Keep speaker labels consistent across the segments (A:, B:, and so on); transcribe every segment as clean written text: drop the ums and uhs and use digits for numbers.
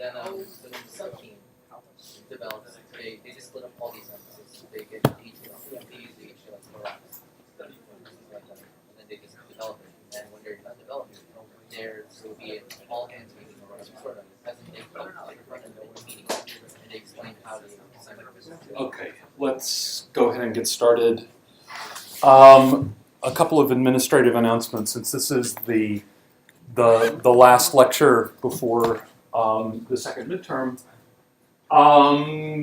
A: then the sub-team develops, they just split up all these emphases. They get detail, they use the HTML and then they just develop it. And when they're not developing, there will be an all hands meeting or some sort of presentation in front of no meeting, and they explain how they assign it.
B: Okay, let's go ahead and get started. A couple of administrative announcements, since this is the last lecture before the second midterm.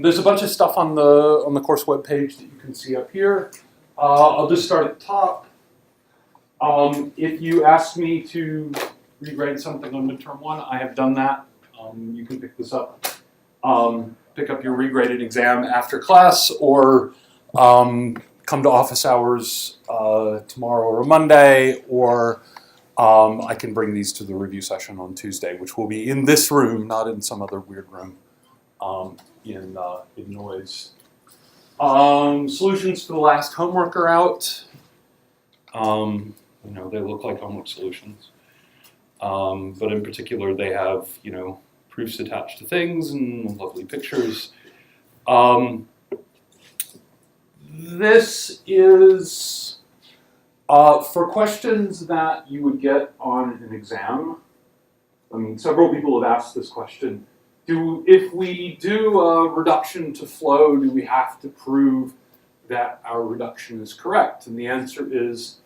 B: There's a bunch of stuff on the course webpage that you can see up here. I'll just start at the top. If you ask me to regrade something on midterm 1, I have done that. You can pick this up. Pick up your regraded exam after class, or come to office hours tomorrow or Monday, or I can bring these to the review session on Tuesday, which will be in this room, not in some other weird room in noise. Solutions for the last homework are out. They look like homework solutions. But in particular, they have, proofs attached to things and lovely pictures. This is for questions that you would get on an exam. Several people have asked this question. If we do a reduction to flow, do we have to prove that our reduction is correct? And the answer is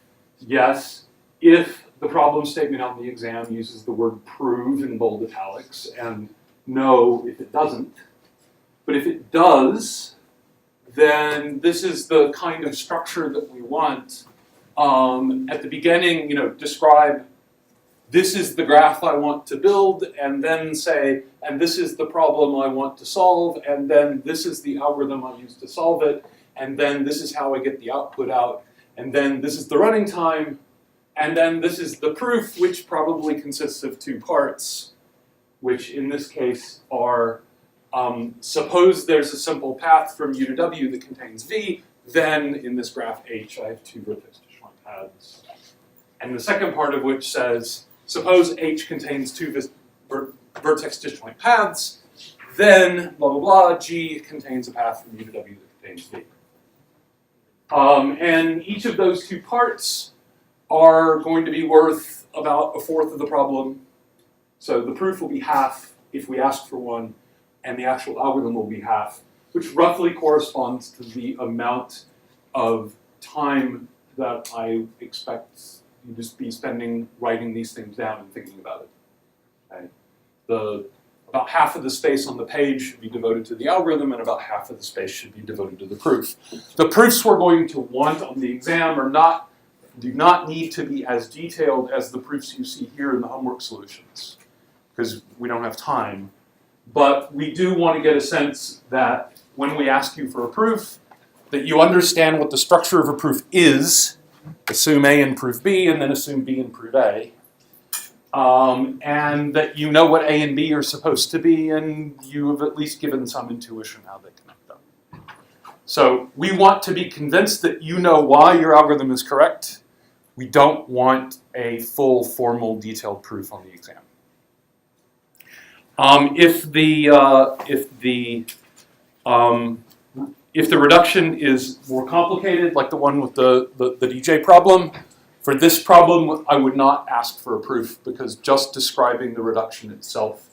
B: yes, if the problem statement on the exam uses the word prove in bold italics, and no if it doesn't. But if it does, then this is the kind of structure that we want. At the beginning, describe, this is the graph I want to build, and then say, and this is the problem I want to solve, and then this is the algorithm I use to solve it, and then this is how I get the output out, and then this is the running time, and then this is the proof, which probably consists of 2 parts, which in this case are, suppose there's a simple path from U to W that contains V, then in this graph H I have 2 vertex disjoint paths. And the second part of which says, suppose H contains 2 vertex disjoint paths, then blah blah blah, G contains a path from U to W that contains V. And each of those 2 parts are going to be worth about 1/4 of the problem. So the proof will be half if we ask for 1, and the actual algorithm will be half, which roughly corresponds to the amount of time that I expect you to be spending writing these things down and thinking about it. Okay? About half of the space on the page should be devoted to the algorithm, and about half of the space should be devoted to the proof. The proofs we're going to want on the exam do not need to be as detailed as the proofs you see here in the homework solutions, because we don't have time. But we do want to get a sense that when we ask you for a proof, that you understand what the structure of a proof is, assume A and prove B, and then assume B and prove A. And that you know what A and B are supposed to be, and you have at least given some intuition how they connect them. So we want to be convinced that you know why your algorithm is correct. We don't want a full, formal, detailed proof on the exam. If the reduction is more complicated, like the one with the DJ problem, for this problem I would not ask for a proof, because just describing the reduction itself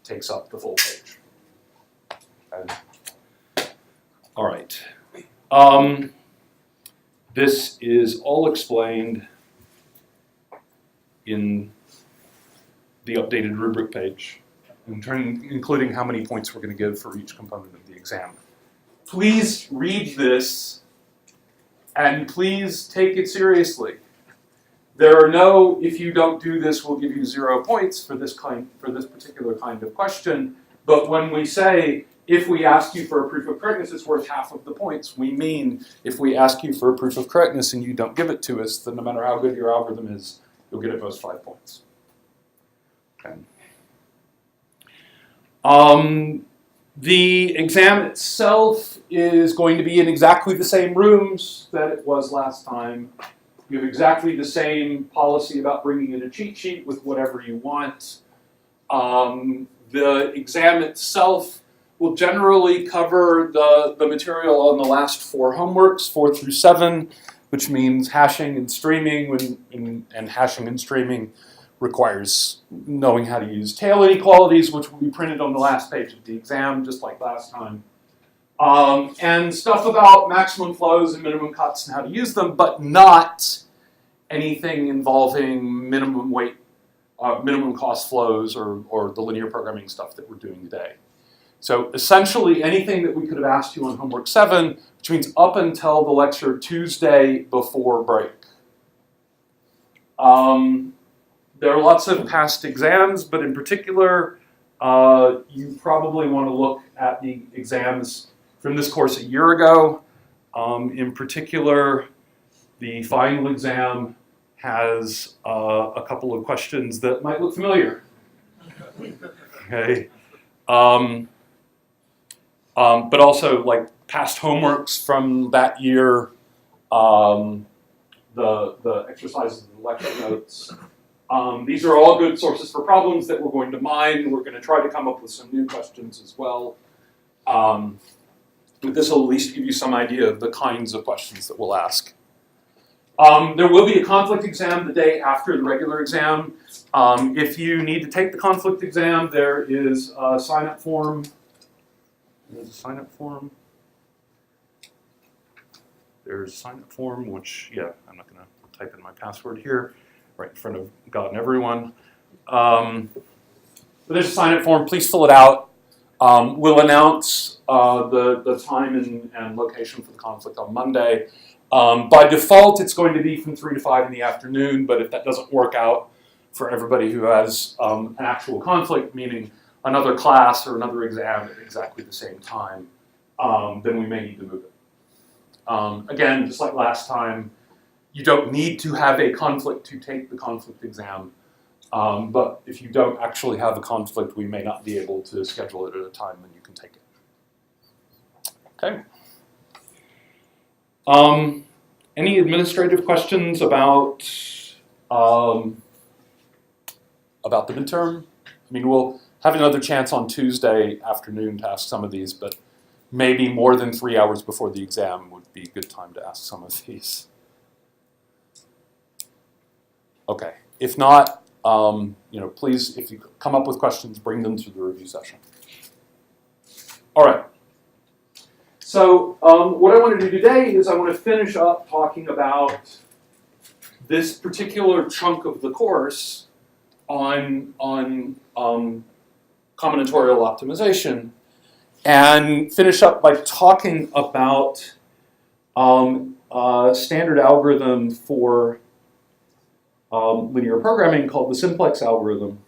B: takes up the full page. Okay. All right. This is all explained in the updated rubric page, including how many points we're going to give for each component of the exam. Please read this, and please take it seriously. There are no, if you don't do this, we'll give you 0 points for this particular kind of question. But when we say, if we ask you for a proof of correctness, it's worth half of the points, we mean if we ask you for a proof of correctness and you don't give it to us, then no matter how good your algorithm is, you'll get at most 5 points. Okay. The exam itself is going to be in exactly the same rooms that it was last time. You have exactly the same policy about bringing in a cheat sheet with whatever you want. The exam itself will generally cover the material on the last 4 homeworks, 4 through 7, which means hashing and streaming, and hashing and streaming requires knowing how to use tail inequalities, which will be printed on the last page of the exam, just like last time. And stuff about maximum flows and minimum cuts and how to use them, but not anything involving minimum weight, minimum cost flows, or the linear programming stuff that we're doing today. So essentially anything that we could have asked you on homework 7, which means up until the lecture Tuesday before break. There are lots of past exams, but in particular, you probably want to look at the exams from this course a year ago. In particular, the final exam has a couple of questions that might look familiar. Okay. But also like past homeworks from that year, the exercises and lecture notes. These are all good sources for problems that we're going to mine. We're going to try to come up with some new questions as well. But this will at least give you some idea of the kinds of questions that we'll ask. There will be a conflict exam the day after the regular exam. If you need to take the conflict exam, there is a sign-up form. There's a sign-up form. There's a sign-up form, which, yeah, I'm not going to type in my password here, right in front of God and everyone. But there's a sign-up form. Please fill it out. We'll announce the time and location for the conflict on Monday. By default, it's going to be from 3 to 5 in the afternoon, but if that doesn't work out for everybody who has an actual conflict, meaning another class or another exam at exactly the same time, then we may need to move it. Again, just like last time, you don't need to have a conflict to take the conflict exam, but if you don't actually have a conflict, we may not be able to schedule it at a time when you can take it. Okay. Any administrative questions about the midterm? I mean, we'll have another chance on Tuesday afternoon to ask some of these, but maybe more than 3 hours before the exam would be a good time to ask some of these. Okay. If not, please, if you come up with questions, bring them to the review session. All right. So what I want to do today is I want to finish up talking about this particular chunk of the course on combinatorial optimization, and finish up by talking about a standard algorithm for linear programming called the Simplex Algorithm,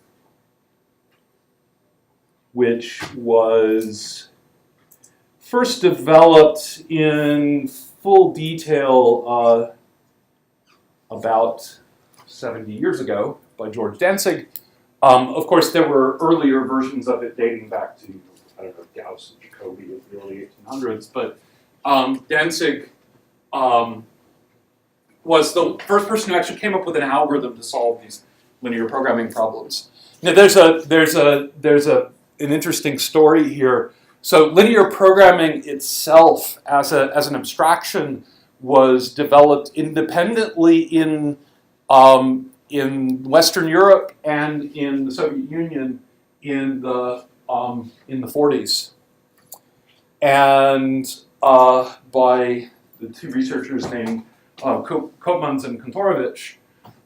B: which was first developed in full detail about 70 years ago by George Dantzig. Of course, there were earlier versions of it dating back to, I don't know, Gauss and Jacobi in the early 1800s, but Dantzig was the first person who actually came up with an algorithm to solve these linear programming problems. Now, there's an interesting story here. So linear programming itself, as an abstraction, was developed independently in Western Europe and in the Soviet Union in the 40s, and by the two researchers named Koopmans and Kantorovich.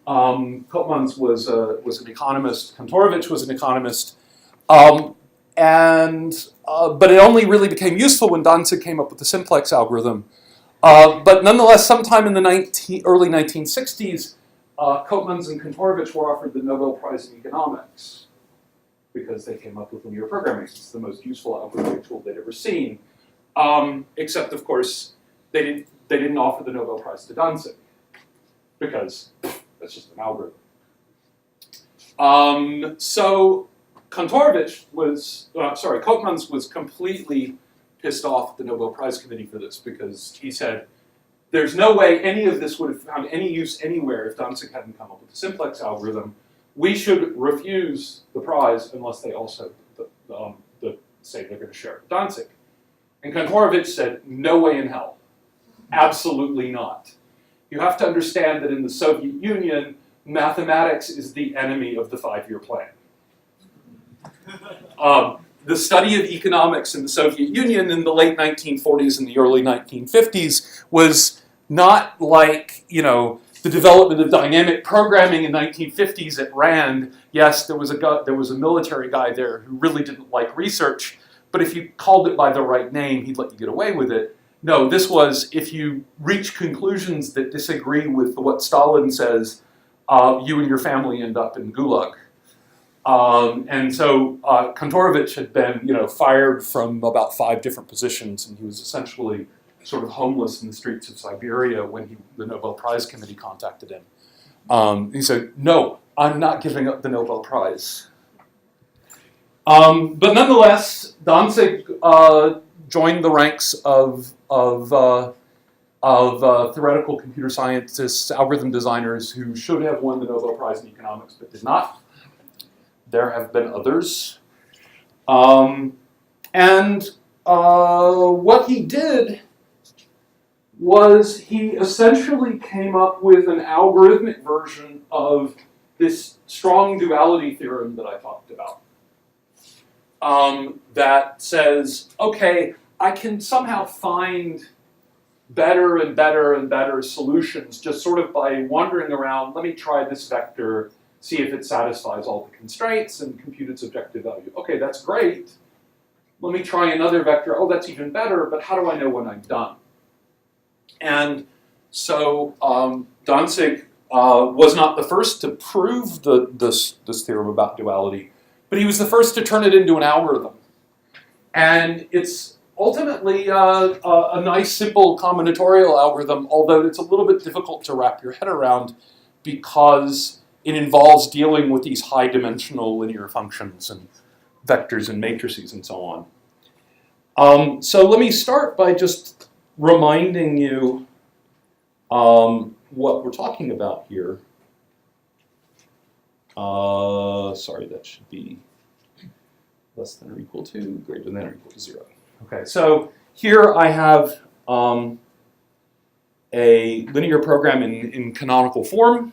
B: Koopmans was an economist. Kantorovich was an economist. But it only really became useful when Dantzig came up with the simplex algorithm. But nonetheless, sometime in the early 1960s, Koopmans and Kantorovich were offered the Nobel Prize in Economics because they came up with linear programming. It's the most useful algorithmic tool they'd ever seen. Except, of course, they didn't offer the Nobel Prize to Dantzig because that's just an algorithm. So Koopmans was completely pissed off at the Nobel Prize Committee for this because he said, there's no way any of this would have found any use anywhere if Dantzig hadn't come up with the simplex algorithm. We should refuse the prize unless they also say they're going to share with Danzig. And Kantorovich said, no way in hell. Absolutely not. You have to understand that in the Soviet Union, mathematics is the enemy of the 5-year plan. The study of economics in the Soviet Union in the late 1940s and the early 1950s was not like, the development of dynamic programming in the 1950s at RAND. Yes, there was a military guy there who really didn't like research, but if you called it by the right name, he'd let you get away with it. No, this was if you reach conclusions that disagree with what Stalin says, you and your family end up in Gulag. And so Kantorovich had been, fired from about 5 different positions, and he was essentially sort of homeless in the streets of Siberia when the Nobel Prize Committee contacted him. He said, no, I'm not giving up the Nobel Prize. But nonetheless, Danzig joined the ranks of theoretical computer scientists, algorithm designers who should have won the Nobel Prize in economics but did not. There have been others. What he did was he essentially came up with an algorithmic version of this strong duality theorem that I talked about. That says, okay, I can somehow find better and better and better solutions just sort of by wandering around. Let me try this vector, see if it satisfies all the constraints and compute its objective value. Okay, that's great. Let me try another vector. Oh, that's even better, but how do I know when I'm done? And so Danzig was not the first to prove this theorem about duality, but he was the first to turn it into an algorithm. And it's ultimately a nice, simple combinatorial algorithm, although it's a little bit difficult to wrap your head around because it involves dealing with these high-dimensional linear functions and vectors and matrices and so on. So let me start by just reminding you what we're talking about here. Sorry, that should be less than or equal to, greater than or equal to 0. Okay, so here I have a linear program in canonical form.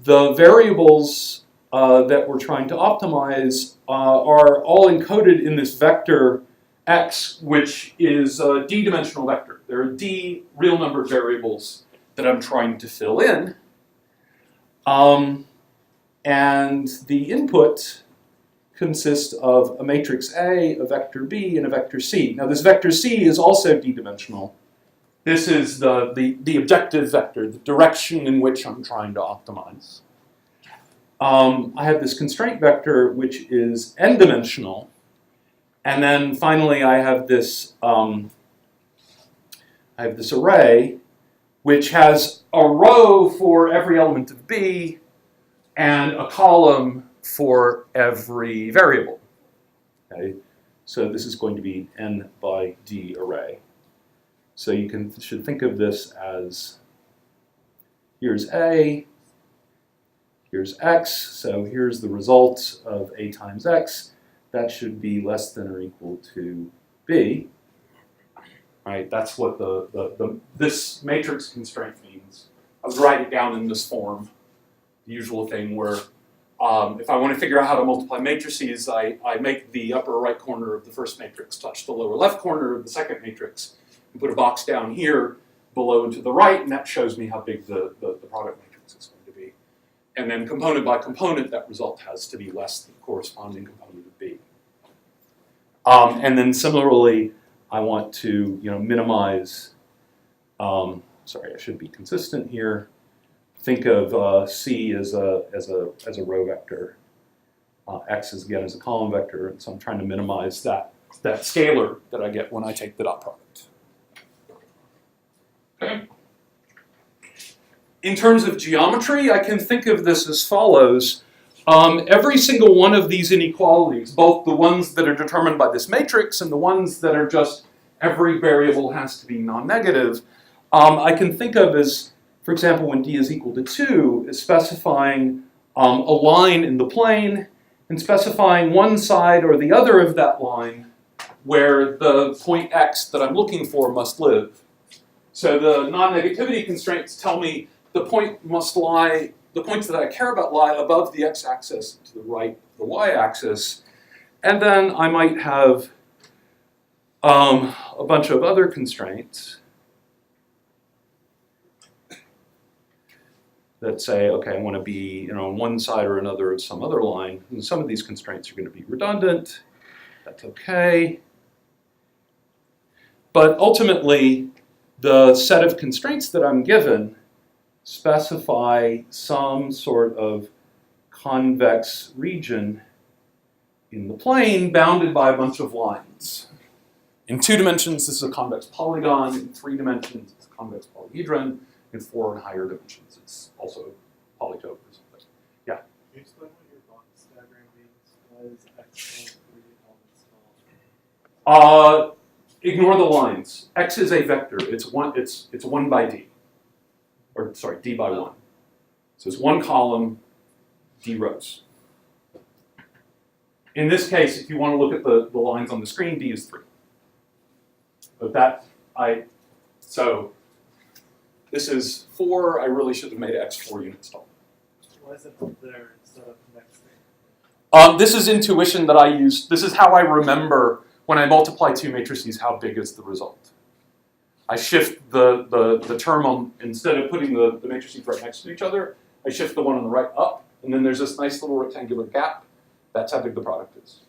B: The variables that we're trying to optimize are all encoded in this vector x, which is a d-dimensional vector. There are d real number variables that I'm trying to fill in. And the input consists of a matrix A, a vector B, and a vector C. Now this vector C is also d-dimensional. This is the objective vector, the direction in which I'm trying to optimize. I have this constraint vector, which is n-dimensional. And then finally, I have this array, which has a row for every element of B and a column for every variable. Okay, so this is going to be n by d array. So you should think of this as here's A, here's x, so here's the result of A times x. That should be less than or equal to B. Right, that's what this matrix constraint means. I would write it down in this form, the usual thing where if I want to figure out how to multiply matrices, I make the upper right corner of the first matrix touch the lower left corner of the second matrix and put a box down here below and to the right, and that shows me how big the product matrix is going to be. And then component by component, that result has to be less than the corresponding component of B. And then similarly, I want to minimize, sorry, I should be consistent here. Think of C as a row vector. X is again as a column vector, and so I'm trying to minimize that scalar that I get when I take the dot product. Okay. In terms of geometry, I can think of this as follows. Every single one of these inequalities, both the ones that are determined by this matrix and the ones that are just every variable has to be non-negative, I can think of as, for example, when d is equal to 2, is specifying a line in the plane, and specifying one side or the other of that line where the point x that I'm looking for must live. So the non-negativity constraints tell me the point must lie, the points that I care about lie above the x-axis, to the right of the y-axis, and then I might have a bunch of other constraints that say, okay, I want to be on one side or another of some other line, and some of these constraints are going to be redundant. That's okay. But ultimately, the set of constraints that I'm given specify some sort of convex region in the plane bounded by a bunch of lines. In 2 dimensions, this is a convex polygon. In 3 dimensions, it's a convex polyhedron. In 4 and higher dimensions, it's also a polytope or something. Yeah?
C: Can you explain what your box diagram means? Why is x small?
B: Ignore the lines. X is a vector. It's 1 by d. Or sorry, d by 1. So it's 1 column, d rows. In this case, if you want to look at the lines on the screen, d is 3. But so this is 4. I really should have made x 4 units tall.
C: Why is it up there instead of next thing?
B: This is intuition that I use. This is how I remember when I multiply 2 matrices, how big is the result. I shift the term on, instead of putting the matrices right next to each other, I shift the one on the right up, and then there's this nice little rectangular gap. That's how big the product is.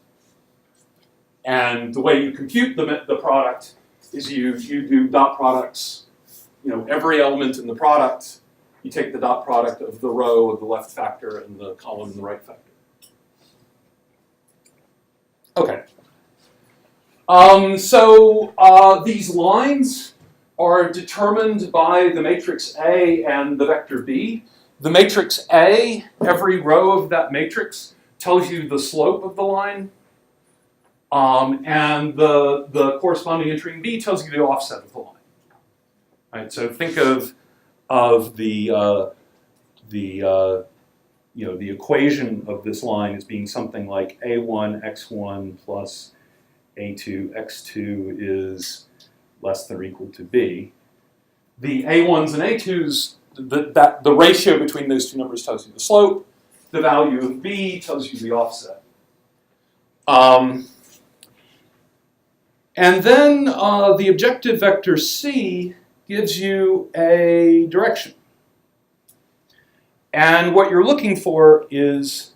B: And the way you compute the product is you do dot products, every element in the product, you take the dot product of the row of the left factor and the column in the right factor. Okay. These lines are determined by the matrix A and the vector B. The matrix A, every row of that matrix tells you the slope of the line, and the corresponding entry in B tells you the offset of the line. Right, so think of the equation of this line as being something like A1 x1 plus A2 x2 is less than or equal to B. The A1s and A2s, the ratio between those two numbers tells you the slope. The value of B tells you the offset. And then the objective vector C gives you a direction. And what you're looking for is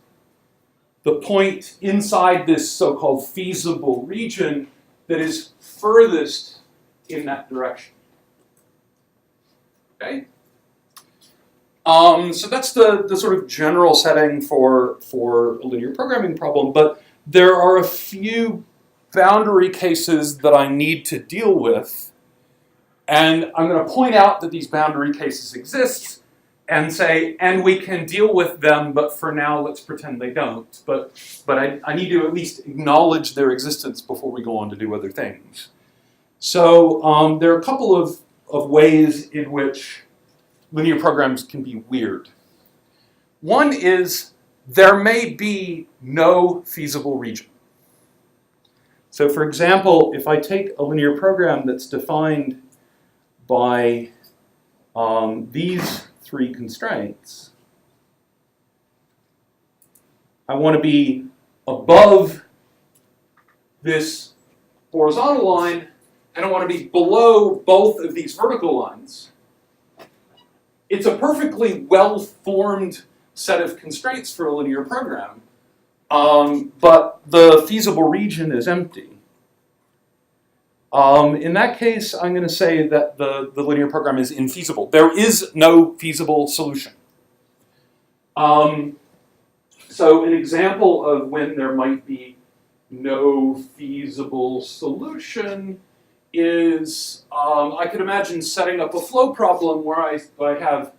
B: the point inside this so-called feasible region that is furthest in that direction. Okay? So that's the sort of general setting for a linear programming problem, but there are a few boundary cases that I need to deal with, and I'm going to point out that these boundary cases exist and say, and we can deal with them, but for now let's pretend they don't. But I need to at least acknowledge their existence before we go on to do other things. So there are a couple of ways in which linear programs can be weird. One is there may be no feasible region. So for example, if I take a linear program that's defined by these 3 constraints, I want to be above this horizontal line, and I want to be below both of these vertical lines. It's a perfectly well-formed set of constraints for a linear program, but the feasible region is empty. In that case, I'm going to say that the linear program is infeasible. There is no feasible solution. So an example of when there might be no feasible solution is I could imagine setting up a flow problem where I have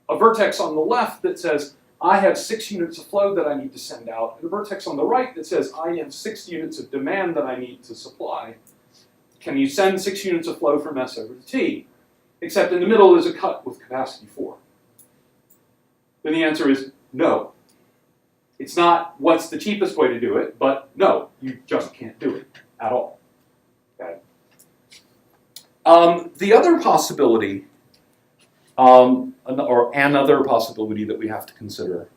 B: a vertex on the left that says I have 6 units of flow that I need to send out, and a vertex on the right that says I have 6 units of demand that I need to supply. Can you send 6 units of flow from S over to T? Except in the middle is a cut with capacity 4. Then the answer is no. It's not what's the cheapest way to do it, but no, you just can't do it at all. Okay. The other possibility, or another possibility that we have to consider,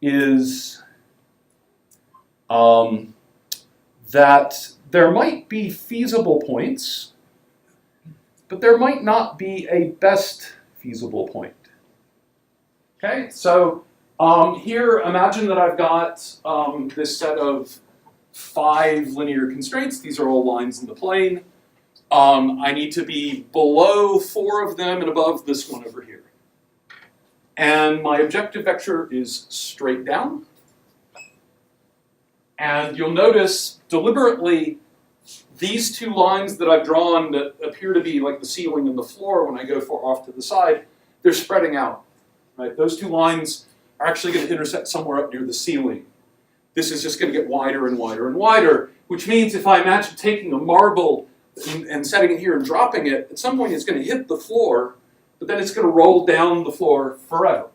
B: is that there might be feasible points, but there might not be a best feasible point. Okay, so here, imagine that I've got this set of 5 linear constraints. These are all lines in the plane. I need to be below 4 of them and above this one over here. And my objective vector is straight down. And you'll notice deliberately these 2 lines that I've drawn that appear to be like the ceiling and the floor when I go off to the side, they're spreading out. Right? Those 2 lines are actually going to intersect somewhere up near the ceiling. This is just going to get wider and wider and wider, which means if I imagine taking a marble and setting it here and dropping it, at some point it's going to hit the floor, but then it's going to roll down the floor forever.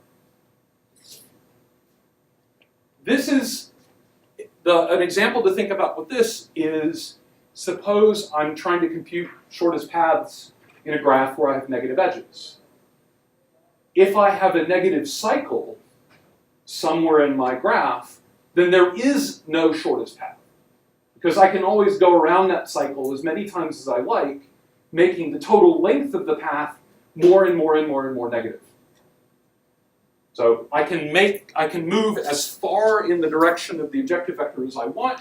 B: This is an example to think about with this is, suppose I'm trying to compute shortest paths in a graph where I have negative edges. If I have a negative cycle somewhere in my graph, then there is no shortest path. Because I can always go around that cycle as many times as I like, making the total length of the path more and more and more and more negative. So I can move as far in the direction of the objective vector as I want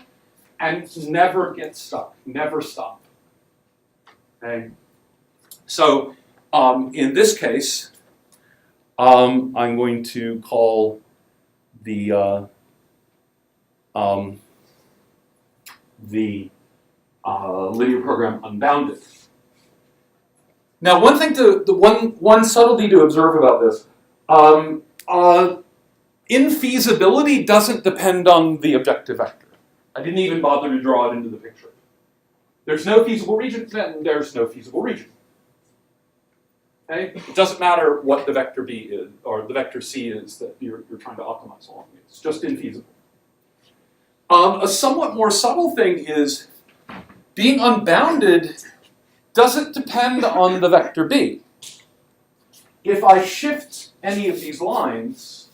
B: and never get stuck, never stop. Okay? So in this case, I'm going to call the linear program unbounded. Now, one subtlety to observe about this, infeasibility doesn't depend on the objective vector. I didn't even bother to draw it into the picture. There's no feasible region, then there's no feasible region. Okay? It doesn't matter what the vector B is, or the vector C is that you're trying to optimize along. It's just infeasible. A somewhat more subtle thing is being unbounded doesn't depend on the vector B. If I shift any of these lines,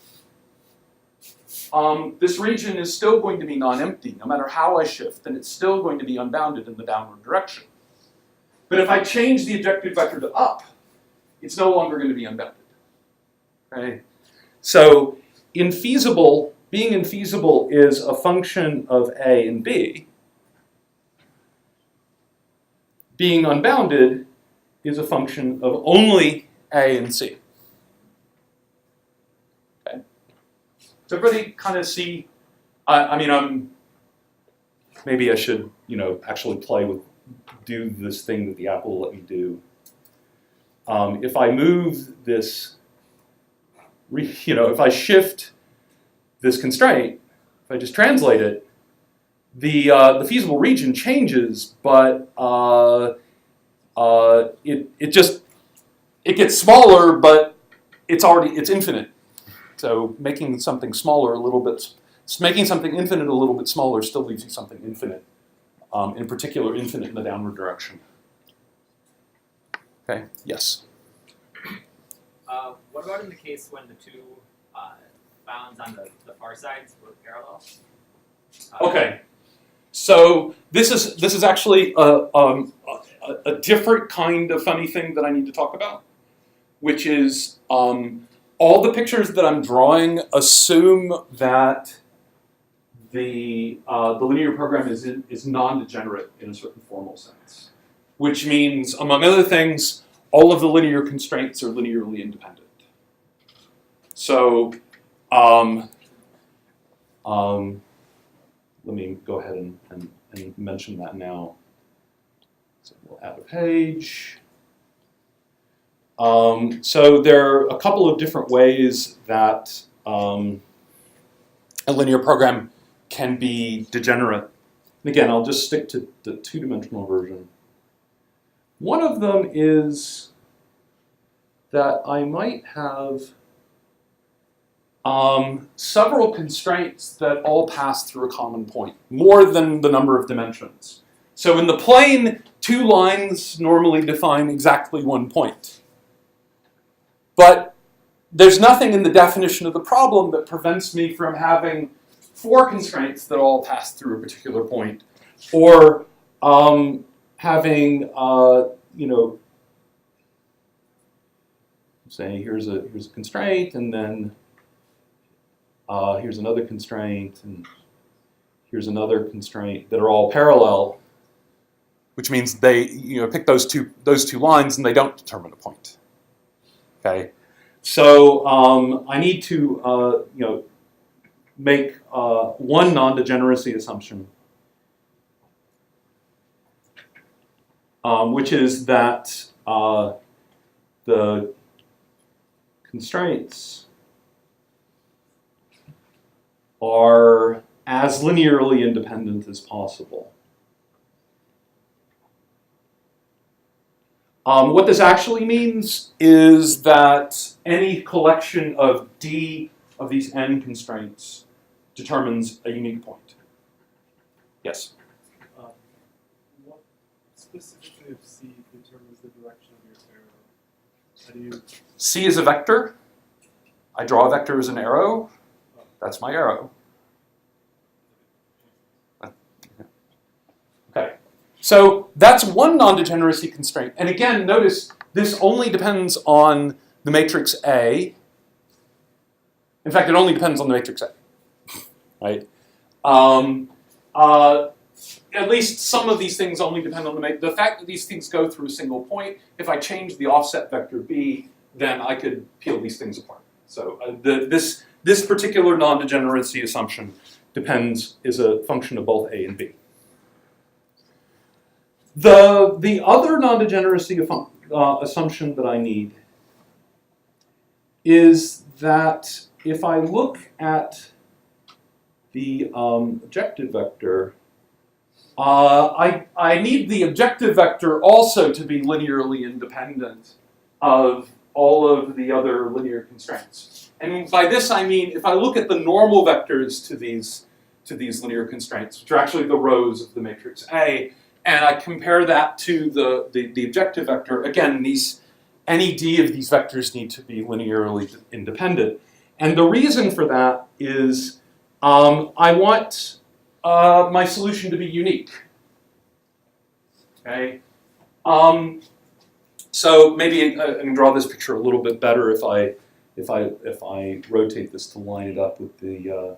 B: this region is still going to be non-empty, no matter how I shift, and it's still going to be unbounded in the downward direction. But if I change the objective vector to up, it's no longer going to be unbounded. Okay? So being infeasible is a function of A and B. Being unbounded is a function of only A and C. Okay? Does everybody kind of see? Maybe I should, actually do this thing that the app will let me do. If I move this, if I shift this constraint, if I just translate it, the feasible region changes, but it gets smaller, but it's infinite. So making something infinite a little bit smaller still leaves you something infinite. In particular, infinite in the downward direction. Okay. Yes.
D: What about in the case when the 2 bounds on the far sides were parallel?
B: Okay. So this is actually a different kind of funny thing that I need to talk about, which is all the pictures that I'm drawing assume that the linear program is non-degenerate in a certain formal sense, which means, among other things, all of the linear constraints are linearly independent. So let me go ahead and mention that now. So we'll add a page. So there are a couple of different ways that a linear program can be degenerate. And again, I'll just stick to the 2-dimensional version. One of them is that I might have several constraints that all pass through a common point, more than the number of dimensions. So in the plane, 2 lines normally define exactly 1 point. But there's nothing in the definition of the problem that prevents me from having 4 constraints that all pass through a particular point, or having, say here's a constraint, and then here's another constraint, and here's another constraint that are all parallel, which means they pick those two lines and they don't determine a point. Okay, so I need to make one non-degeneracy assumption, which is that the constraints are as linearly independent as possible. What this actually means is that any collection of D of these n constraints determines a unique point. Yes?
C: What specifically of C determines the direction of your arrow? How do you...
B: C is a vector. I draw a vector as an arrow. That's my arrow. Okay. So that's one non-degeneracy constraint. And again, notice this only depends on the matrix A. In fact, it only depends on the matrix A. Right? At least some of these things only depend on the fact that these things go through a single point. If I change the offset vector B, then I could peel these things apart. So this particular non-degeneracy assumption is a function of both A and B. The other non-degeneracy assumption that I need is that if I look at the objective vector, I need the objective vector also to be linearly independent of all of the other linear constraints. And by this I mean, if I look at the normal vectors to these linear constraints, which are actually the rows of the matrix A, and I compare that to the objective vector, again, any D of these vectors need to be linearly independent. And the reason for that is I want my solution to be unique. Okay. So maybe I can draw this picture a little bit better if I rotate this to line it up with the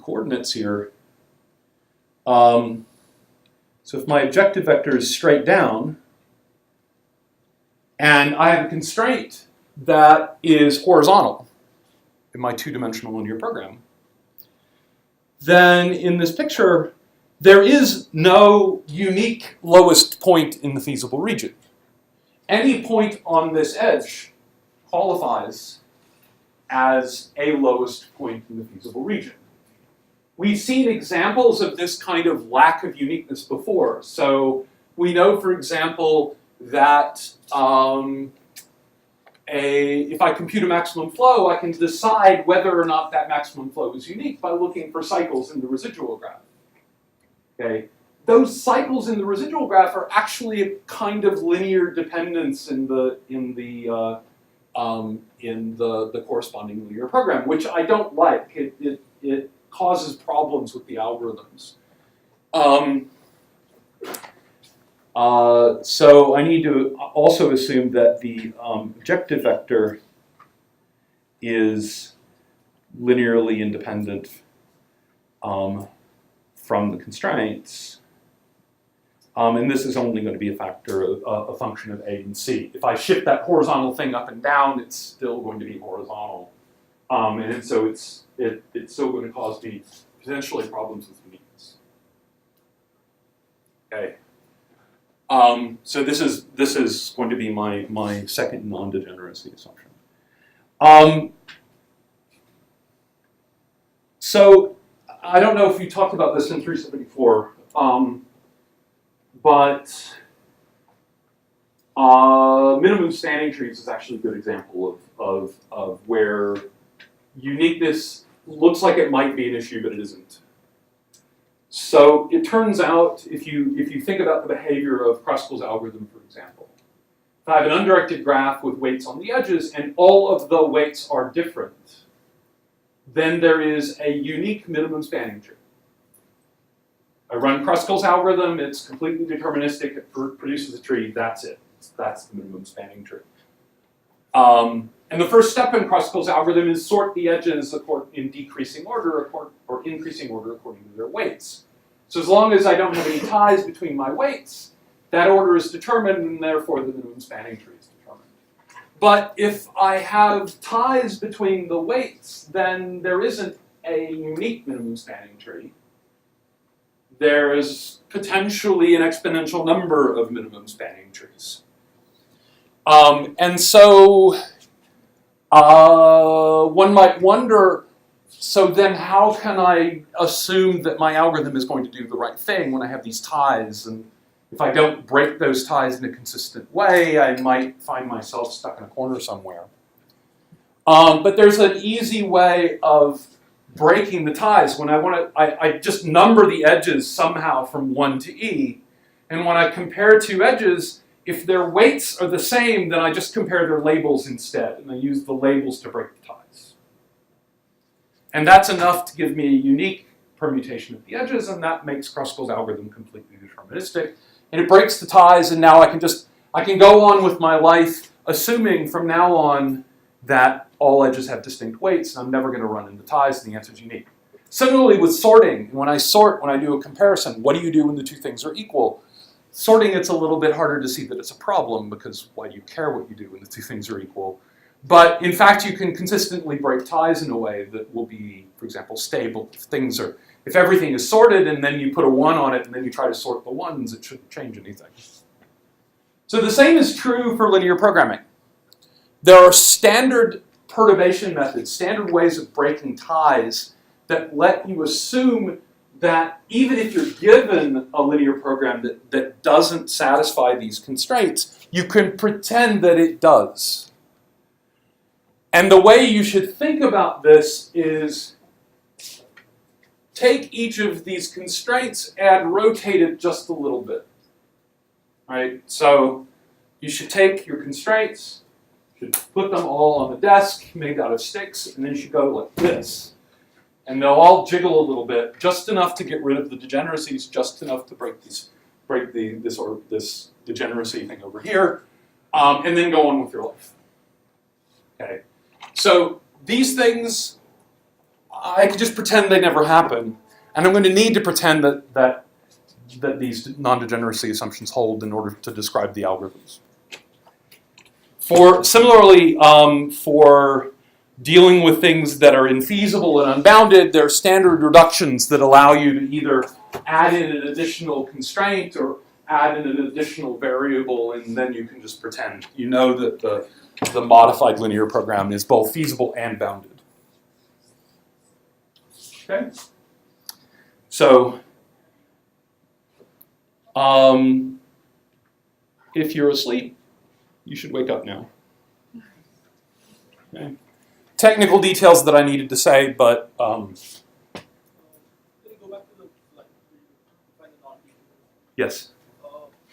B: coordinates here. So if my objective vector is straight down, and I have a constraint that is horizontal in my 2-dimensional linear program, then in this picture, there is no unique lowest point in the feasible region. Any point on this edge qualifies as a lowest point in the feasible region. We've seen examples of this kind of lack of uniqueness before. So we know, for example, that if I compute a maximum flow, I can decide whether or not that maximum flow is unique by looking for cycles in the residual graph. Okay, those cycles in the residual graph are actually a kind of linear dependence in the corresponding linear program, which I don't like. It causes problems with the algorithms. So I need to also assume that the objective vector is linearly independent from the constraints. And this is only going to be a function of A and C. If I shift that horizontal thing up and down, it's still going to be horizontal. And so it's still going to cause me potentially problems with uniqueness. Okay. So this is going to be my second non-degeneracy assumption. So I don't know if you talked about this in 374, but minimum spanning trees is actually a good example of where uniqueness looks like it might be an issue, but it isn't. So it turns out, if you think about the behavior of Kruskal's algorithm, for example, if I have an undirected graph with weights on the edges and all of the weights are different, then there is a unique minimum spanning tree. I run Kruskal's algorithm, it's completely deterministic, it produces a tree, that's it. That's the minimum spanning tree. And the first step in Kruskal's algorithm is sort the edges in decreasing order or increasing order according to their weights. So as long as I don't have any ties between my weights, that order is determined and therefore the minimum spanning tree is determined. But if I have ties between the weights, then there isn't a unique minimum spanning tree. There is potentially an exponential number of minimum spanning trees. And so one might wonder, so then how can I assume that my algorithm is going to do the right thing when I have these ties? And if I don't break those ties in a consistent way, I might find myself stuck in a corner somewhere. But there's an easy way of breaking the ties. When I just number the edges somehow from 1 to e. And when I compare two edges, if their weights are the same, then I just compare their labels instead, and I use the labels to break the ties. And that's enough to give me a unique permutation at the edges, and that makes Kruskal's algorithm completely deterministic. And it breaks the ties, and now I can go on with my life, assuming from now on that all edges have distinct weights, and I'm never going to run into ties, and the answer is unique. Similarly with sorting, when I do a comparison, what do you do when the two things are equal? Sorting, it's a little bit harder to see that it's a problem because why do you care what you do when the two things are equal? But in fact, you can consistently break ties in a way that will be, for example, stable. If everything is sorted and then you put a 1 on it and then you try to sort the 1s, it shouldn't change anything. So the same is true for linear programming. There are standard perturbation methods, standard ways of breaking ties that let you assume that even if you're given a linear program that doesn't satisfy these constraints, you can pretend that it does. And the way you should think about this is take each of these constraints and rotate it just a little bit. Right? So you should take your constraints, should put them all on the desk made out of sticks, and then you should go like this. And they'll all jiggle a little bit, just enough to get rid of the degeneracies, just enough to break this degeneracy thing over here, and then go on with your life. Okay. So these things, I could just pretend they never happen, and I'm going to need to pretend that these non-degeneracy assumptions hold in order to describe the algorithms. Similarly, for dealing with things that are infeasible and unbounded, there are standard reductions that allow you to either add in an additional constraint or add in an additional variable, and then you can just pretend. You know that the modified linear program is both feasible and bounded. Okay? So, if you're asleep, you should wake up now. Okay. Technical details that I needed to say, but
C: Can you go back to the slide where you define the non-degeneracy?
B: yes.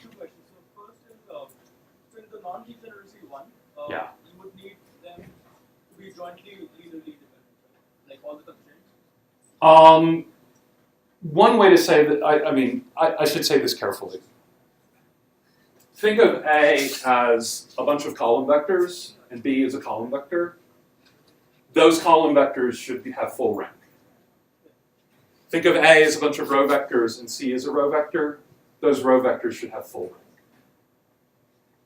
C: Two questions. So first is, so in the non-degeneracy one,
B: Yeah.
C: you would need them to be jointly linearly independent, right? Like all the constraints?
B: One way to say that, I should say this carefully. Think of A as a bunch of column vectors, and B as a column vector. Those column vectors should have full rank. Think of A as a bunch of row vectors and C as a row vector. Those row vectors should have full rank.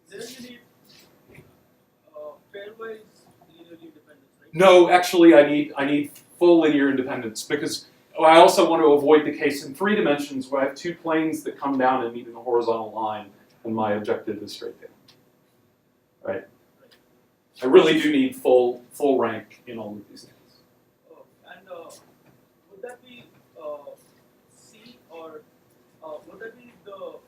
C: Then you need pairwise linearly independence, right?
B: No, actually, I need full linear independence because I also want to avoid the case in 3 dimensions where I have 2 planes that come down and meet in a horizontal line, and my objective is straight down. Right? I really do need full rank in all of these things.
C: And would that be C or would that be the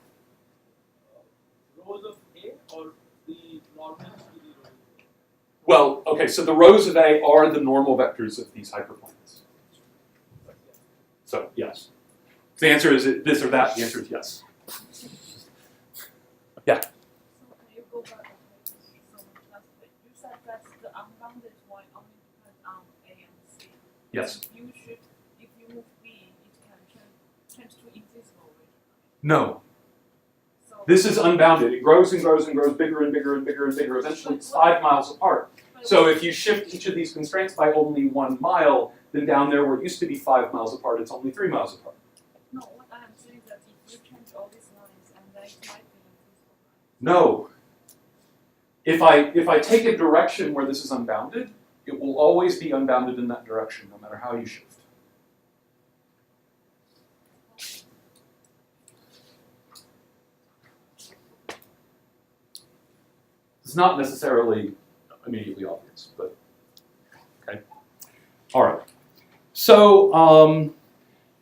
C: rows of A or the normals to the rows?
B: Well, okay, so the rows of A are the normal vectors of these hyperplanes. So, yes. If the answer is this or that, the answer is yes. Yeah?
E: So can you go back so last bit? You said that's the unbounded one only depends on A and C.
B: Yes.
E: If you move B, it can change to invisible, right?
B: No.
E: So
B: This is unbounded. It grows and grows and grows bigger and bigger and bigger and bigger. Eventually, it's 5 miles apart. So if you shift each of these constraints by only 1 mile, then down there where it used to be 5 miles apart, it's only 3 miles apart.
E: no, what I am saying is that if you change all these lines and then it might be invisible.
B: No. If I take a direction where this is unbounded, it will always be unbounded in that direction, no matter how you shift. It's not necessarily immediately obvious, but okay. All right. So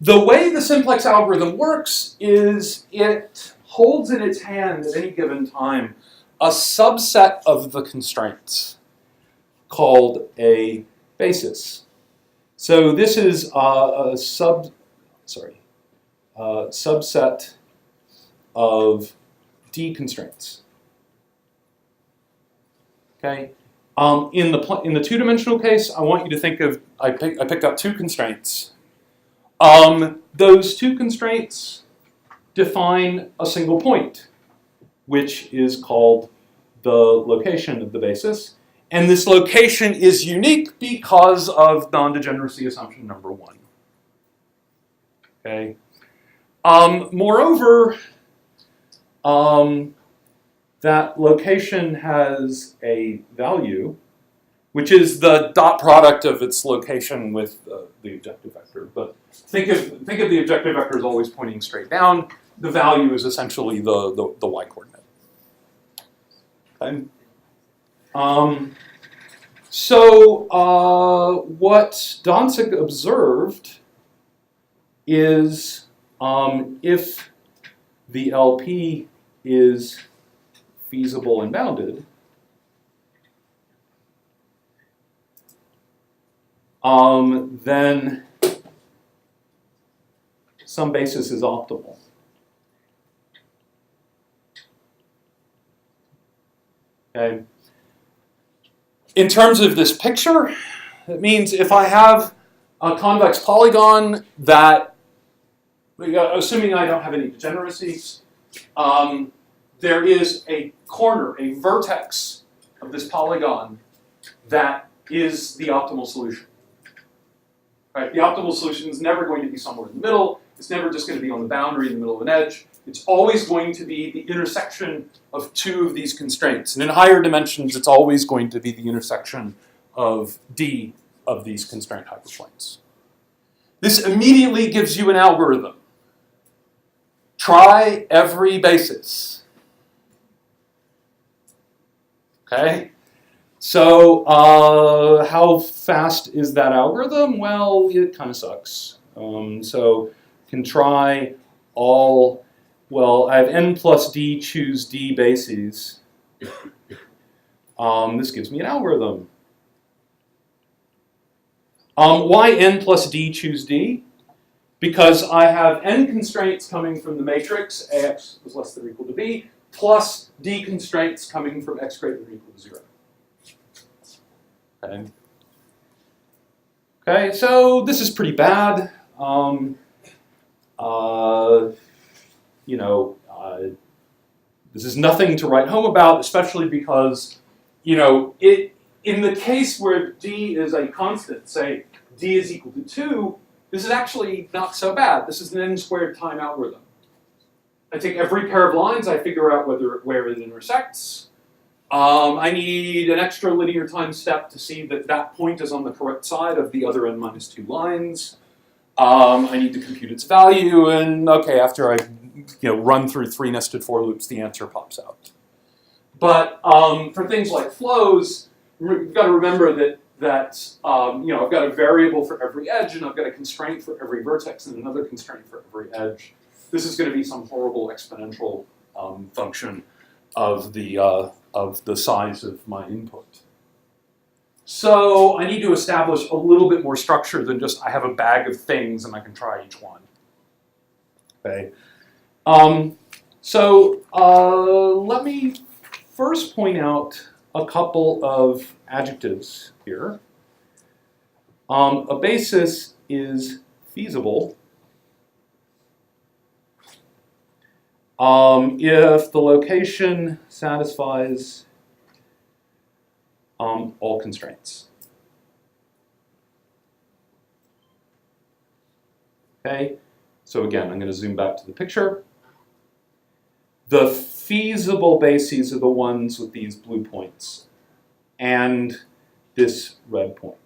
B: the way the simplex algorithm works is it holds in its hand at any given time a subset of the constraints called a basis. So this is a subset of D constraints. Okay. In the two-dimensional case, I want you to think of I picked out 2 constraints. Those 2 constraints define a single point, which is called the location of the basis. And this location is unique because of non-degeneracy assumption number 1. Okay. Moreover, that location has a value, which is the dot product of its location with the objective vector. But think of the objective vector as always pointing straight down. The value is essentially the y coordinate. Okay. What Danzig observed is if the LP is feasible and bounded, then some basis is optimal. Okay. In terms of this picture, it means if I have a convex polygon that, assuming I don't have any degeneracies, there is a corner, a vertex of this polygon that is the optimal solution. Right? The optimal solution is never going to be somewhere in the middle. It's never just going to be on the boundary in the middle of an edge. It's always going to be the intersection of 2 of these constraints. And in higher dimensions, it's always going to be the intersection of D of these constraint hyperplanes. This immediately gives you an algorithm. Try every basis. Okay? So how fast is that algorithm? Well, it kind of sucks. So can try all, well, I have n plus d choose d bases. This gives me an algorithm. Why n plus d choose d? Because I have n constraints coming from the matrix, ax is less than or equal to b, plus d constraints coming from x greater than or equal to 0. Okay. Okay, so this is pretty bad. This is nothing to write home about, especially because, in the case where d is a constant, say d is equal to 2, this is actually not so bad. This is an n squared time algorithm. I take every pair of lines, I figure out where it intersects. I need an extra linear time step to see that that point is on the correct side of the other n minus 2 lines. I need to compute its value, and okay, after I run through 3 nested for loops, the answer pops out. But for things like flows, you've got to remember that I've got a variable for every edge, and I've got a constraint for every vertex, and another constraint for every edge. This is going to be some horrible exponential function of the size of my input. So I need to establish a little bit more structure than just I have a bag of things and I can try each one. Okay. Let me first point out a couple of adjectives here. A basis is feasible if the location satisfies all constraints. Okay, so again, I'm going to zoom back to the picture. The feasible bases are the ones with these blue points and this red point.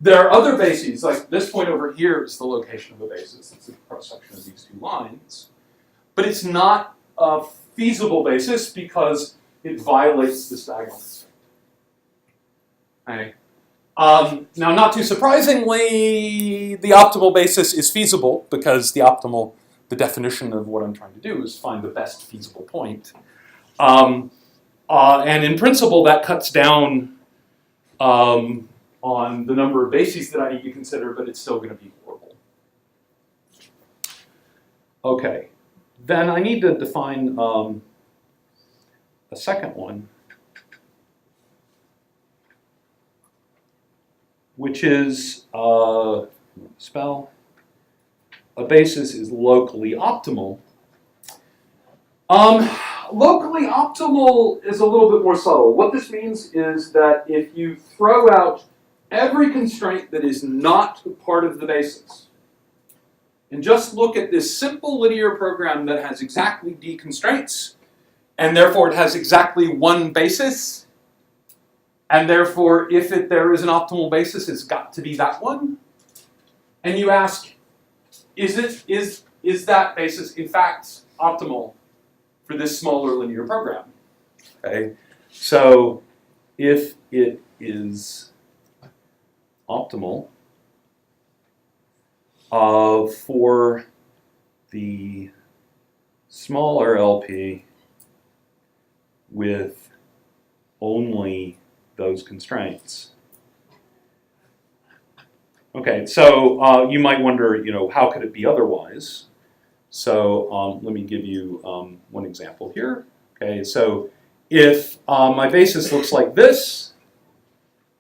B: There are other bases, like this point over here is the location of a basis. It's the cross-section of these two lines. But it's not a feasible basis because it violates this diagonal constraint. Okay. Now, not too surprisingly, the optimal basis is feasible because the definition of what I'm trying to do is find the best feasible point. And in principle, that cuts down on the number of bases that I need to consider, but it's still going to be horrible. Okay, then I need to define a second one, which is, spell, a basis is locally optimal. Locally optimal is a little bit more subtle. What this means is that if you throw out every constraint that is not part of the basis, and just look at this simple linear program that has exactly D constraints, and therefore it has exactly one basis, and therefore if there is an optimal basis, it's got to be that one, and you ask, is that basis in fact optimal for this smaller linear program? Okay, so if it is optimal for the smaller LP with only those constraints. Okay, so you might wonder, how could it be otherwise? So let me give you one example here. Okay, so if my basis looks like this,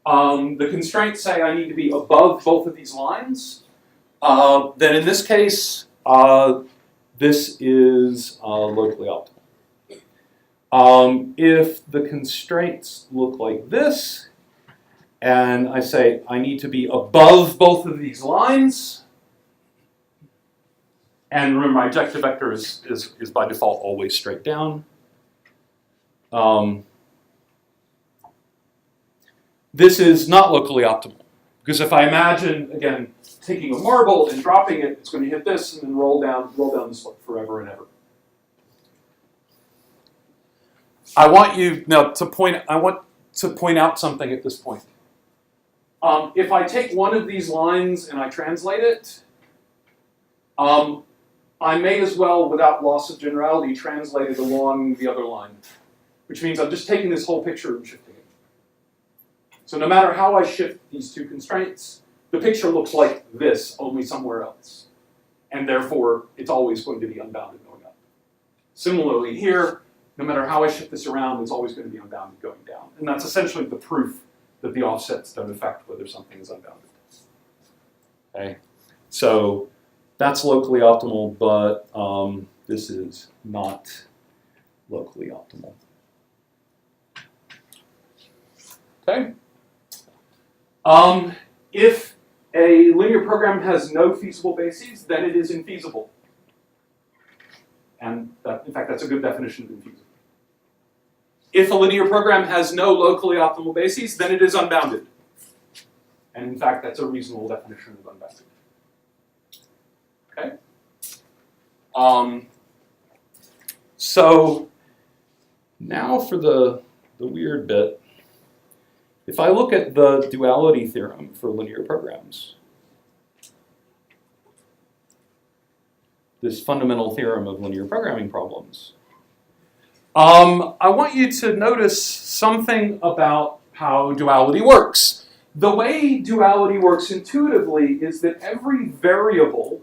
B: the constraints say I need to be above both of these lines, then in this case, this is locally optimal. If the constraints look like this, and I say I need to be above both of these lines, and remember my objective vector is by default always straight down. This is not locally optimal, because if I imagine, again, taking a marble and dropping it, it's going to hit this and then roll down the slope forever and ever. I want to point out something at this point. If I take one of these lines and I translate it, I may as well, without loss of generality, translate it along the other line, which means I'm just taking this whole picture and shifting it. So no matter how I shift these two constraints, the picture looks like this, only somewhere else. And therefore, it's always going to be unbounded going up. Similarly here, no matter how I shift this around, it's always going to be unbounded going down. And that's essentially the proof that the offsets don't affect whether something is unbounded. Okay, so that's locally optimal, but this is not locally optimal. Okay. If a linear program has no feasible bases, then it is infeasible. And in fact, that's a good definition of infeasible. If a linear program has no locally optimal bases, then it is unbounded. And in fact, that's a reasonable definition of unbounded. Okay. So now for the weird bit. If I look at the duality theorem for linear programs, this fundamental theorem of linear programming problems, I want you to notice something about how duality works. The way duality works intuitively is that every variable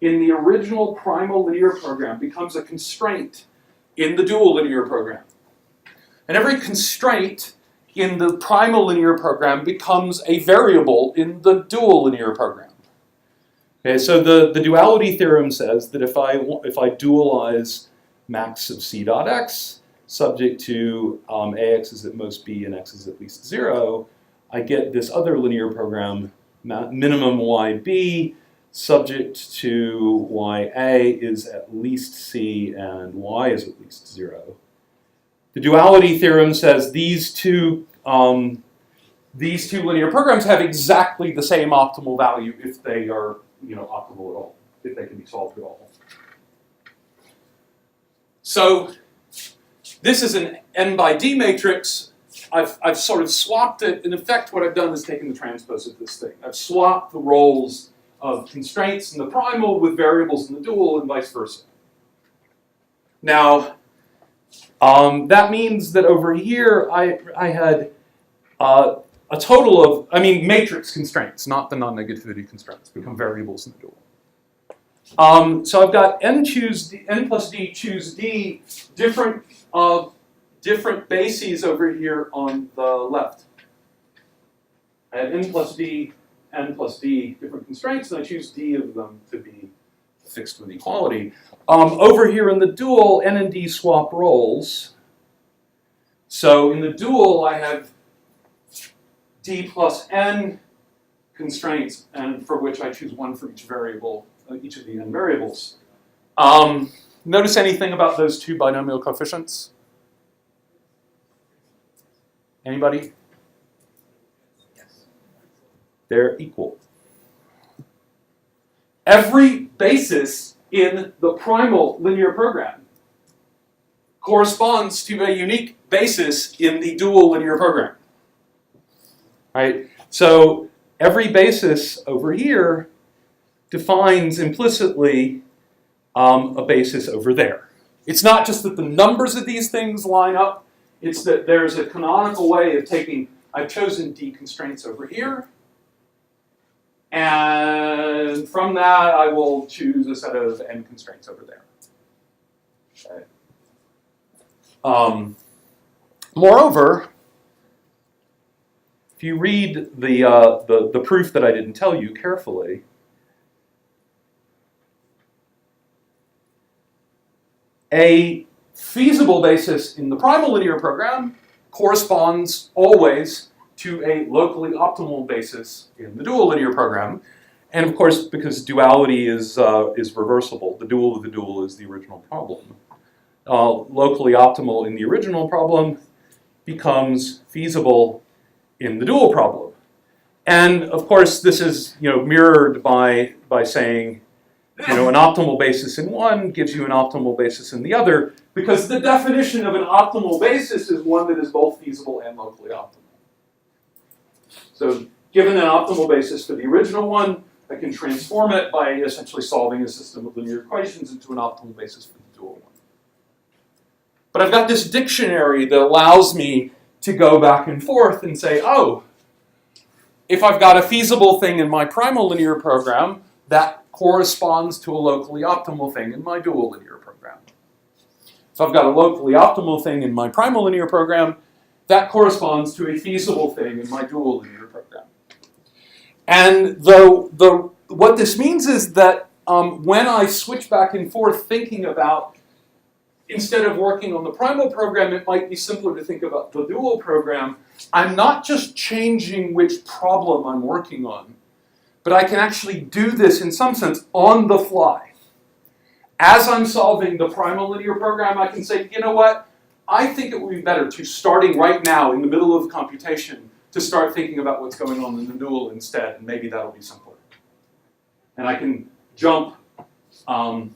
B: in the original primal linear program becomes a constraint in the dual linear program. And every constraint in the primal linear program becomes a variable in the dual linear program. Okay, so the duality theorem says that if I dualize max of c dot x, subject to ax is at most b and x is at least 0, I get this other linear program, minimum yb, subject to ya is at least c and y is at least 0. The duality theorem says these two linear programs have exactly the same optimal value if they are optimal at all, if they can be solved at all. So this is an n by d matrix. I've sort of swapped it. In effect, what I've done is taken the transpose of this thing. I've swapped the roles of constraints in the primal with variables in the dual and vice versa. Now, that means that over here I had a total of, matrix constraints, not the non-negativity constraints, become variables in the dual. So I've got n plus d choose d, different bases over here on the left. I have n plus d, different constraints, and I choose d of them to be fixed with equality. Over here in the dual, n and d swap roles. So in the dual, I have d plus n constraints, and for which I choose one for each variable, each of the n variables. Notice anything about those two binomial coefficients? Anybody?
A: Yes.
B: They're equal. Every basis in the primal linear program corresponds to a unique basis in the dual linear program. Right? So every basis over here defines implicitly a basis over there. It's not just that the numbers of these things line up, it's that there's a canonical way of taking, I've chosen d constraints over here, and from that I will choose a set of n constraints over there. Okay. Moreover, if you read the proof that I didn't tell you carefully, a feasible basis in the primal linear program corresponds always to a locally optimal basis in the dual linear program. And of course, because duality is reversible, the dual of the dual is the original problem. Locally optimal in the original problem becomes feasible in the dual problem. And of course, this is mirrored by saying an optimal basis in one gives you an optimal basis in the other, because the definition of an optimal basis is one that is both feasible and locally optimal. So given an optimal basis for the original one, I can transform it by essentially solving a system of linear equations into an optimal basis for the dual one. But I've got this dictionary that allows me to go back and forth and say, oh, if I've got a feasible thing in my primal linear program, that corresponds to a locally optimal thing in my dual linear program. If I've got a locally optimal thing in my primal linear program, that corresponds to a feasible thing in my dual linear program. And what this means is that when I switch back and forth thinking about, instead of working on the primal program, it might be simpler to think about the dual program. I'm not just changing which problem I'm working on, but I can actually do this in some sense on the fly. As I'm solving the primal linear program, I can say, you know what? I think it would be better to, starting right now in the middle of computation, to start thinking about what's going on in the dual instead, and maybe that'll be simpler. And I can jump from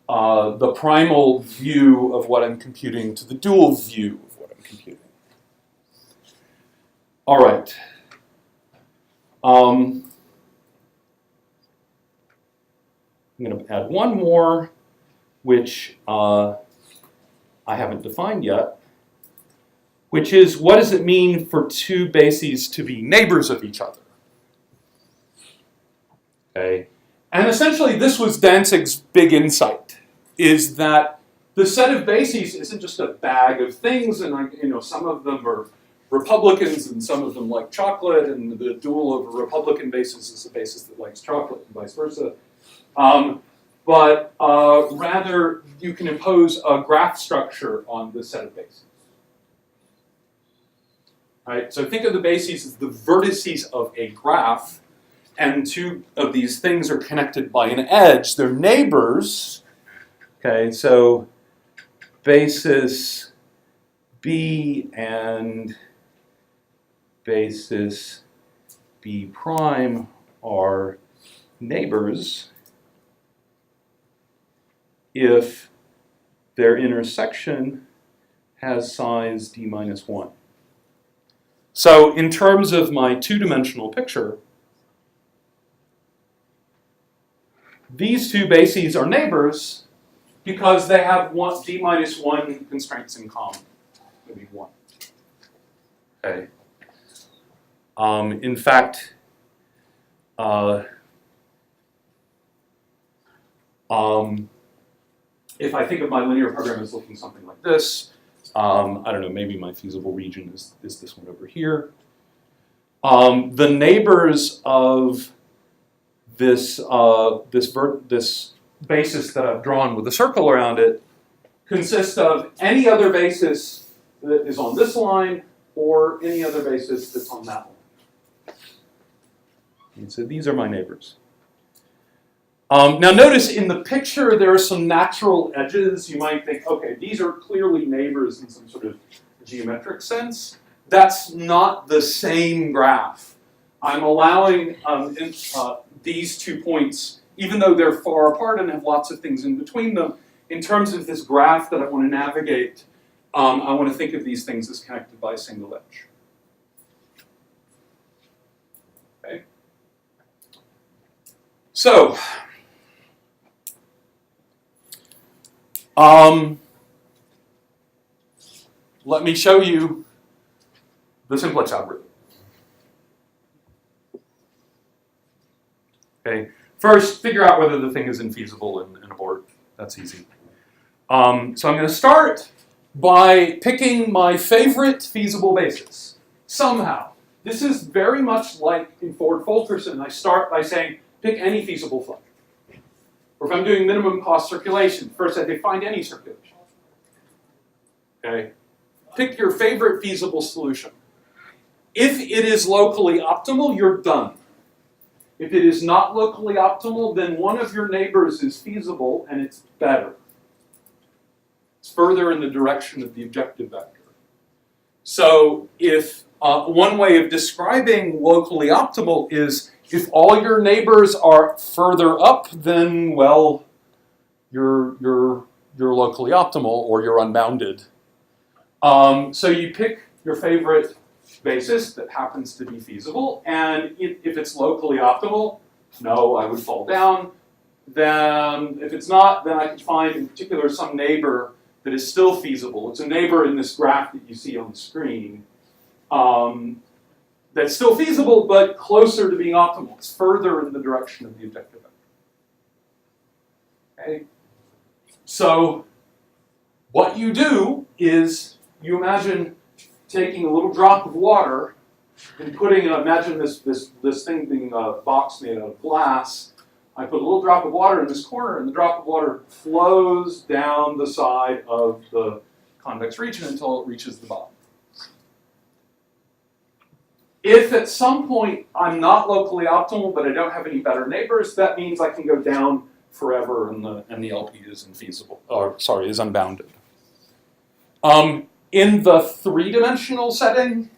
B: the primal view of what I'm computing to the dual view of what I'm computing. All right. I'm going to add one more, which I haven't defined yet, which is what does it mean for two bases to be neighbors of each other? Okay. And essentially this was Danzig's big insight, is that the set of bases isn't just a bag of things, and some of them are Republicans and some of them like chocolate, and the dual of a Republican basis is a basis that likes chocolate and vice versa. But rather you can impose a graph structure on the set of bases. Right? So think of the bases as the vertices of a graph, and two of these things are connected by an edge. They're neighbors. Okay, so basis B and basis B prime are neighbors if their intersection has size d minus 1. So in terms of my two-dimensional picture, these two bases are neighbors because they have d minus 1 constraints in common, maybe 1. Okay. In fact, if I think of my linear program as looking something like this, I don't know, maybe my feasible region is this one over here. The neighbors of this basis that I've drawn with a circle around it consist of any other basis that is on this line or any other basis that's on that line. And so these are my neighbors. Now notice in the picture there are some natural edges. You might think, okay, these are clearly neighbors in some sort of geometric sense. That's not the same graph. I'm allowing these 2 points, even though they're far apart and have lots of things in between them, in terms of this graph that I want to navigate, I want to think of these things as connected by a single edge. Okay. So, let me show you the simplex algorithm. Okay. First, figure out whether the thing is infeasible and abort. That's easy. So I'm going to start by picking my favorite feasible basis. Somehow. This is very much like in Ford-Fulkerson. I start by saying, pick any feasible flow. Or if I'm doing minimum cost circulation, first I say find any circulation. Okay. Pick your favorite feasible solution. If it is locally optimal, you're done. If it is not locally optimal, then one of your neighbors is feasible and it's better. It's further in the direction of the objective vector. So if one way of describing locally optimal is if all your neighbors are further up, then well, you're locally optimal or you're unbounded. So you pick your favorite basis that happens to be feasible, and if it's locally optimal, no, I would fall down. Then if it's not, then I can find in particular some neighbor that is still feasible. It's a neighbor in this graph that you see on the screen that's still feasible but closer to being optimal. It's further in the direction of the objective vector. Okay. So what you do is you imagine taking a little drop of water and putting, imagine this thing being a box made out of glass. I put a little drop of water in this corner, and the drop of water flows down the side of the convex region until it reaches the bottom. If at some point I'm not locally optimal, but I don't have any better neighbors, that means I can go down forever, and the LP is infeasible, or sorry, is unbounded. In the three-dimensional setting,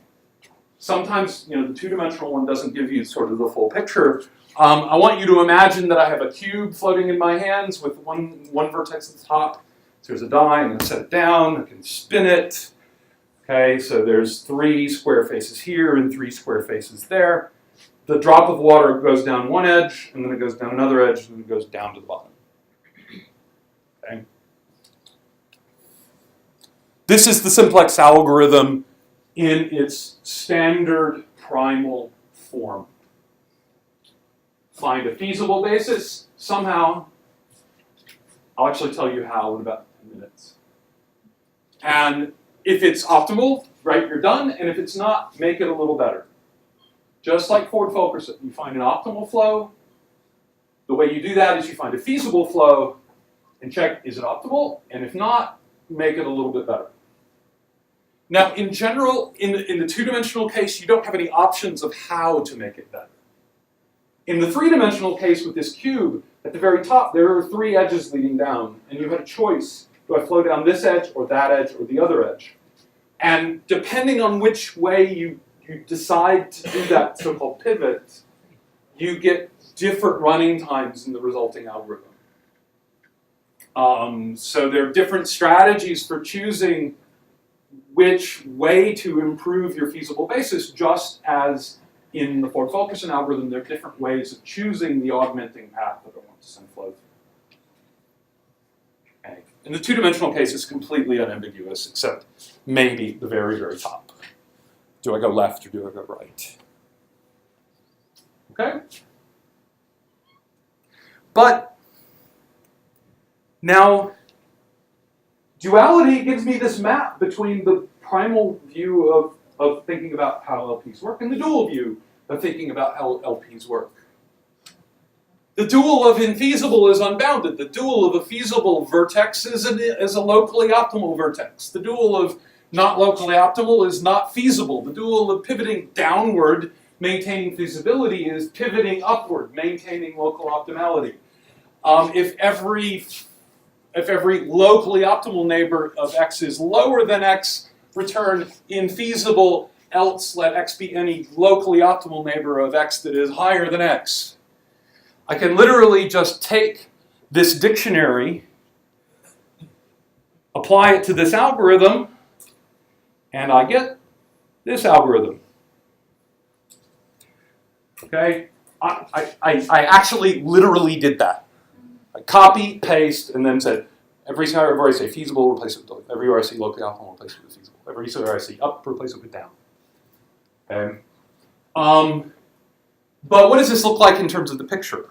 B: sometimes the two-dimensional one doesn't give you sort of the full picture. I want you to imagine that I have a cube floating in my hands with one vertex at the top. So there's a die, I'm going to set it down, I can spin it. Okay, so there's 3 square faces here and 3 square faces there. The drop of water goes down one edge, and then it goes down another edge, and then it goes down to the bottom. Okay. This is the simplex algorithm in its standard primal form. Find a feasible basis somehow. I'll actually tell you how in about 10 minutes. And if it's optimal, right, you're done. And if it's not, make it a little better. Just like Ford Fulkerson, you find an optimal flow. The way you do that is you find a feasible flow and check, is it optimal? And if not, make it a little bit better. Now, in general, in the two-dimensional case, you don't have any options of how to make it better. In the three-dimensional case with this cube, at the very top, there are 3 edges leading down, and you had a choice. Do I flow down this edge, or that edge, or the other edge? And depending on which way you decide to do that so-called pivot, you get different running times in the resulting algorithm. So there are different strategies for choosing which way to improve your feasible basis, just as in the Ford-Fulkerson algorithm, there are different ways of choosing the augmenting path that I want to send flow through. Okay. In the two-dimensional case, it's completely unambiguous, except maybe the very, very top. Do I go left or do I go right? Okay? But now, duality gives me this map between the primal view of thinking about how LPs work and the dual view of thinking about how LPs work. The dual of infeasible is unbounded. The dual of a feasible vertex is a locally optimal vertex. The dual of not locally optimal is not feasible. The dual of pivoting downward, maintaining feasibility, is pivoting upward, maintaining local optimality. If every locally optimal neighbor of x is lower than x, return infeasible, else let x be any locally optimal neighbor of x that is higher than x. I can literally just take this dictionary, apply it to this algorithm, and I get this algorithm. Okay? I actually literally did that. I copy, paste, and then said, everywhere I say feasible, replace it with everywhere I see locally optimal, replace it with feasible. Everywhere I see up, replace it with down. Okay. But what does this look like in terms of the picture?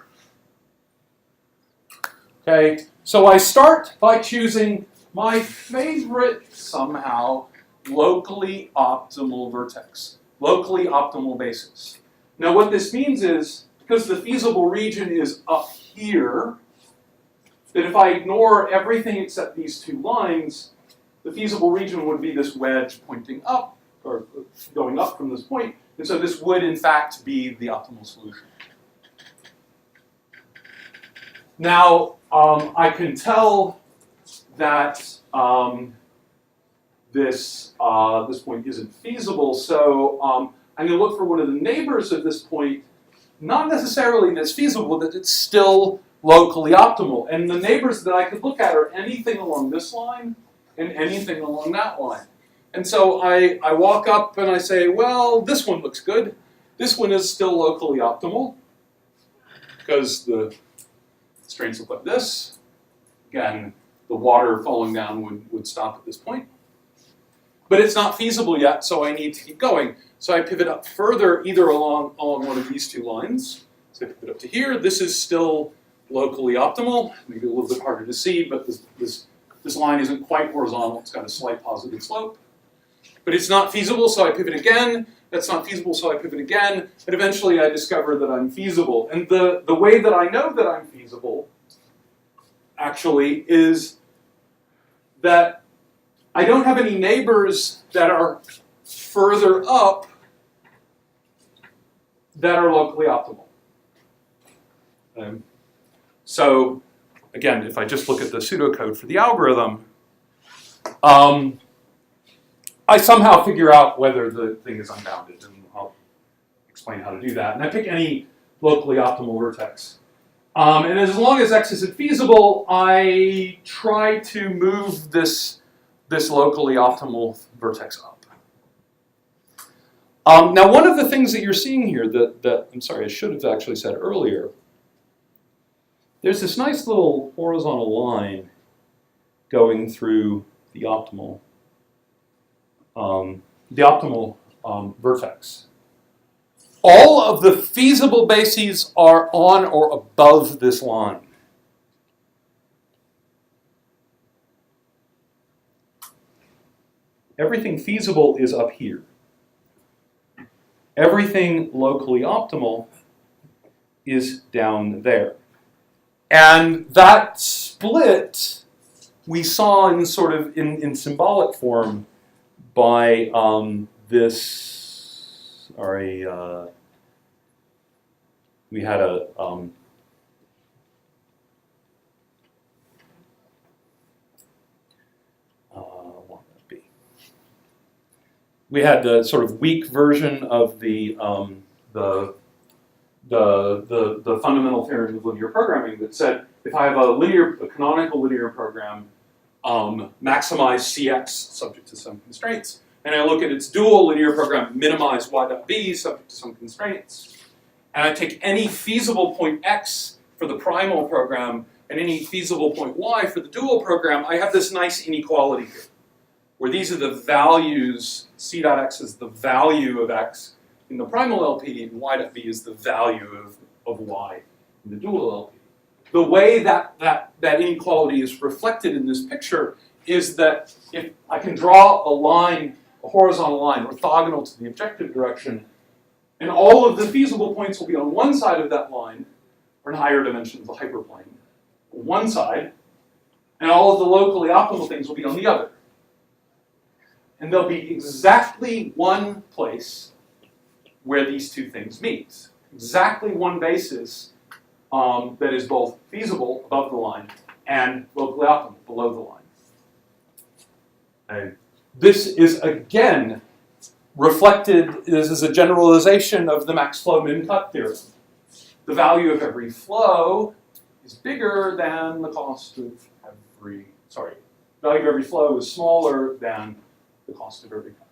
B: Okay, so I start by choosing my favorite, somehow, locally optimal vertex, locally optimal basis. Now what this means is, because the feasible region is up here, that if I ignore everything except these 2 lines, the feasible region would be this wedge pointing up, or going up from this point, and so this would in fact be the optimal solution. Now, I can tell that this point isn't feasible, so I'm going to look for one of the neighbors of this point, not necessarily that's feasible, but it's still locally optimal. And the neighbors that I could look at are anything along this line and anything along that line. And so I walk up and I say, well, this one looks good. This one is still locally optimal because the strains look like this. Again, the water falling down would stop at this point. But it's not feasible yet, so I need to keep going. So I pivot up further, either along one of these 2 lines. So I pivot up to here. This is still locally optimal, maybe a little bit harder to see, but this line isn't quite horizontal. It's got a slight positive slope. But it's not feasible, so I pivot again. That's not feasible, so I pivot again. And eventually I discover that I'm feasible. And the way that I know that I'm feasible, actually, is that I don't have any neighbors that are further up that are locally optimal. So, again, if I just look at the pseudocode for the algorithm, I somehow figure out whether the thing is unbounded, and I'll explain how to do that. And I pick any locally optimal vertex. And as long as x isn't feasible, I try to move this locally optimal vertex up. Now, one of the things that you're seeing here that I'm sorry, I should have actually said earlier, there's this nice little horizontal line going through the optimal the optimal vertex. All of the feasible bases are on or above this line. Everything feasible is up here. Everything locally optimal is down there. And that split we saw in sort of in symbolic form by this, sorry, we had a what would that be? We had the sort of weak version of the fundamental theorem of linear programming that said if I have a canonical linear program, maximize Cx subject to some constraints, and I look at its dual linear program, minimize y.b subject to some constraints, and I take any feasible point x for the primal program and any feasible point y for the dual program, I have this nice inequality here, where these are the values, c.x is the value of x in the primal LP, and y.b is the value of y in the dual LP. The way that inequality is reflected in this picture is that if I can draw a line, a horizontal line, orthogonal to the objective direction, and all of the feasible points will be on one side of that line, or in higher dimensions, the hyperplane, one side, and all of the locally optimal things will be on the other. And there'll be exactly one place where these two things meet. Exactly one basis that is both feasible above the line and locally optimal below the line. Okay. This is again reflected, this is a generalization of the max flow min cut theorem. The value of every flow is bigger than the cost of every, the value of every flow is smaller than the cost of every cut.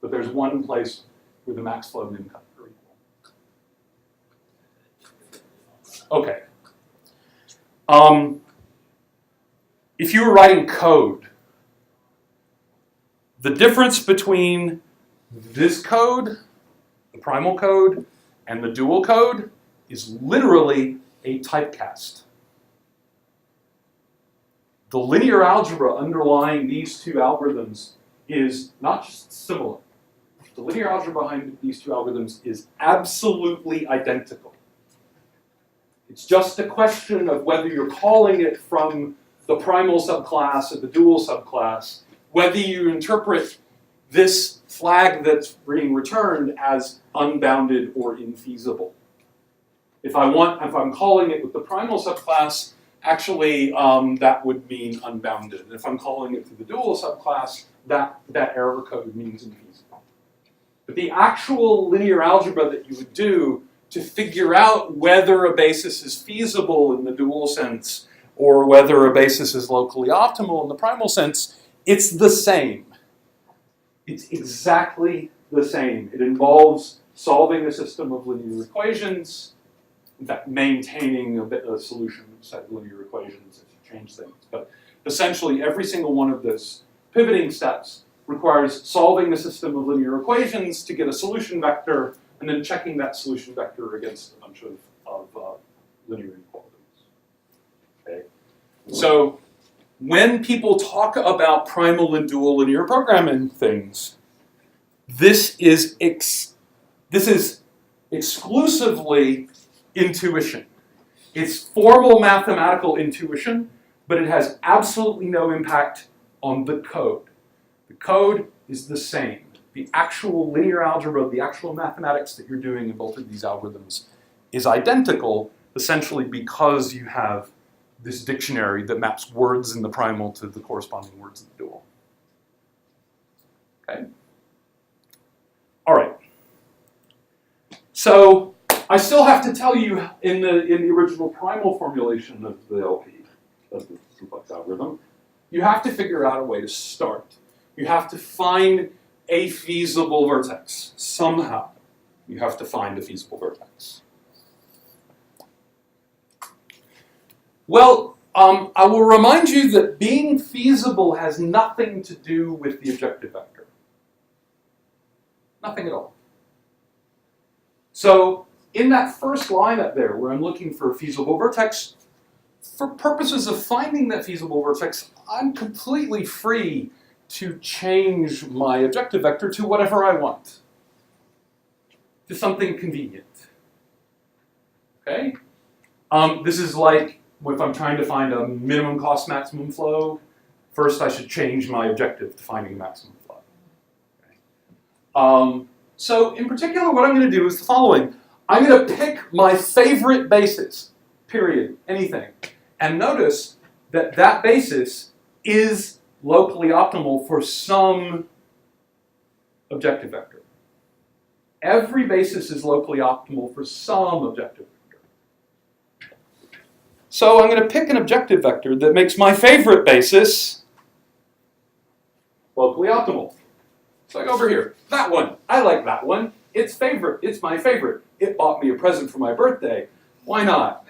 B: But there's one place where the max flow min cut are equal. Okay. If you were writing code, the difference between this code, the primal code, and the dual code is literally a typecast. The linear algebra underlying these two algorithms is not just similar. The linear algebra behind these two algorithms is absolutely identical. It's just a question of whether you're calling it from the primal subclass or the dual subclass, whether you interpret this flag that's being returned as unbounded or infeasible. If I'm calling it with the primal subclass, actually that would mean unbounded. And if I'm calling it to the dual subclass, that error code means infeasible. But the actual linear algebra that you would do to figure out whether a basis is feasible in the dual sense or whether a basis is locally optimal in the primal sense, it's the same. It's exactly the same. It involves solving a system of linear equations, in fact, maintaining a solution set of linear equations if you change things. But essentially, every single one of those pivoting steps requires solving a system of linear equations to get a solution vector, and then checking that solution vector against a bunch of linear inequalities. Okay? So when people talk about primal and dual linear programming things, this is exclusively intuition. It's formal mathematical intuition, but it has absolutely no impact on the code. The code is the same. The actual linear algebra, the actual mathematics that you're doing in both of these algorithms is identical, essentially because you have this dictionary that maps words in the primal to the corresponding words in the dual. Okay? All right. So I still have to tell you in the original primal formulation of the LP, of the simplex algorithm, you have to figure out a way to start. You have to find a feasible vertex. Somehow, you have to find a feasible vertex. Well, I will remind you that being feasible has nothing to do with the objective vector. Nothing at all. So in that first line up there where I'm looking for a feasible vertex, for purposes of finding that feasible vertex, I'm completely free to change my objective vector to whatever I want, to something convenient. Okay? This is like if I'm trying to find a minimum cost maximum flow, first I should change my objective to finding maximum flow. Okay? So in particular, what I'm going to do is the following. I'm going to pick my favorite basis, period, anything. And notice that that basis is locally optimal for some objective vector. Every basis is locally optimal for some objective vector. So I'm going to pick an objective vector that makes my favorite basis locally optimal. So I go over here. That one. I like that one. It's favorite. It's my favorite. It bought me a present for my birthday. Why not?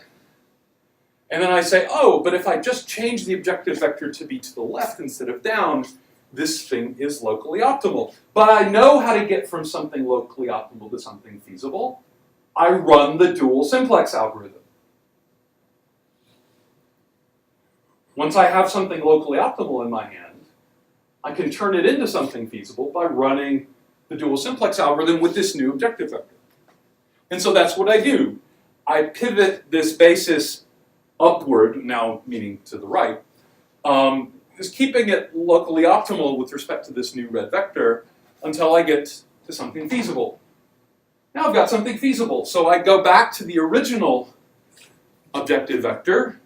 B: And then I say, oh, but if I just change the objective vector to be to the left instead of down, this thing is locally optimal. But I know how to get from something locally optimal to something feasible. I run the dual simplex algorithm. Once I have something locally optimal in my hand, I can turn it into something feasible by running the dual simplex algorithm with this new objective vector. And so that's what I do. I pivot this basis upward, now meaning to the right, is keeping it locally optimal with respect to this new red vector until I get to something feasible. Now I've got something feasible, so I go back to the original objective vector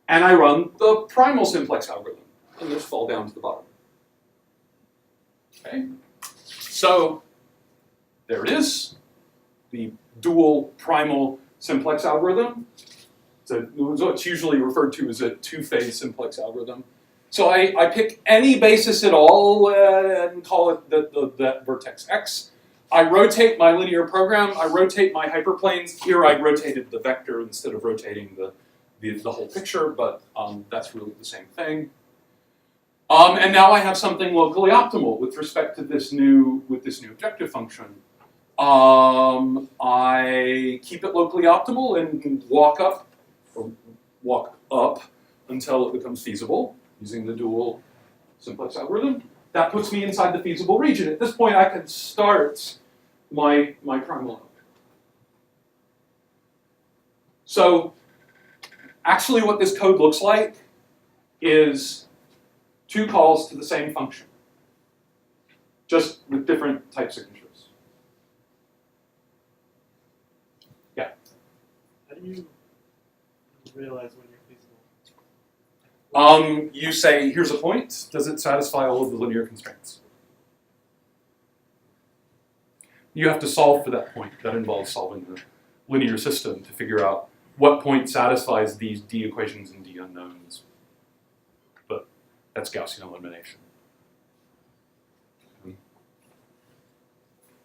B: and I run the primal simplex algorithm. And just fall down to the bottom. Okay? So there it is, the dual primal simplex algorithm. It's usually referred to as a two-phase simplex algorithm. So I pick any basis at all and call it that vertex X. I rotate my linear program. I rotate my hyperplanes. Here I rotated the vector instead of rotating the whole picture, but that's really the same thing. And now I have something locally optimal with respect to this new objective function. I keep it locally optimal and walk up until it becomes feasible using the dual simplex algorithm. That puts me inside the feasible region. At this point, I can start my primal node. So actually what this code looks like is two calls to the same function, just with different type signatures. Yeah?
C: How do you realize when you're feasible?
B: You say, here's a point. Does it satisfy all of the linear constraints? You have to solve for that point. That involves solving the linear system to figure out what point satisfies these D equations and D unknowns. But that's Gaussian elimination.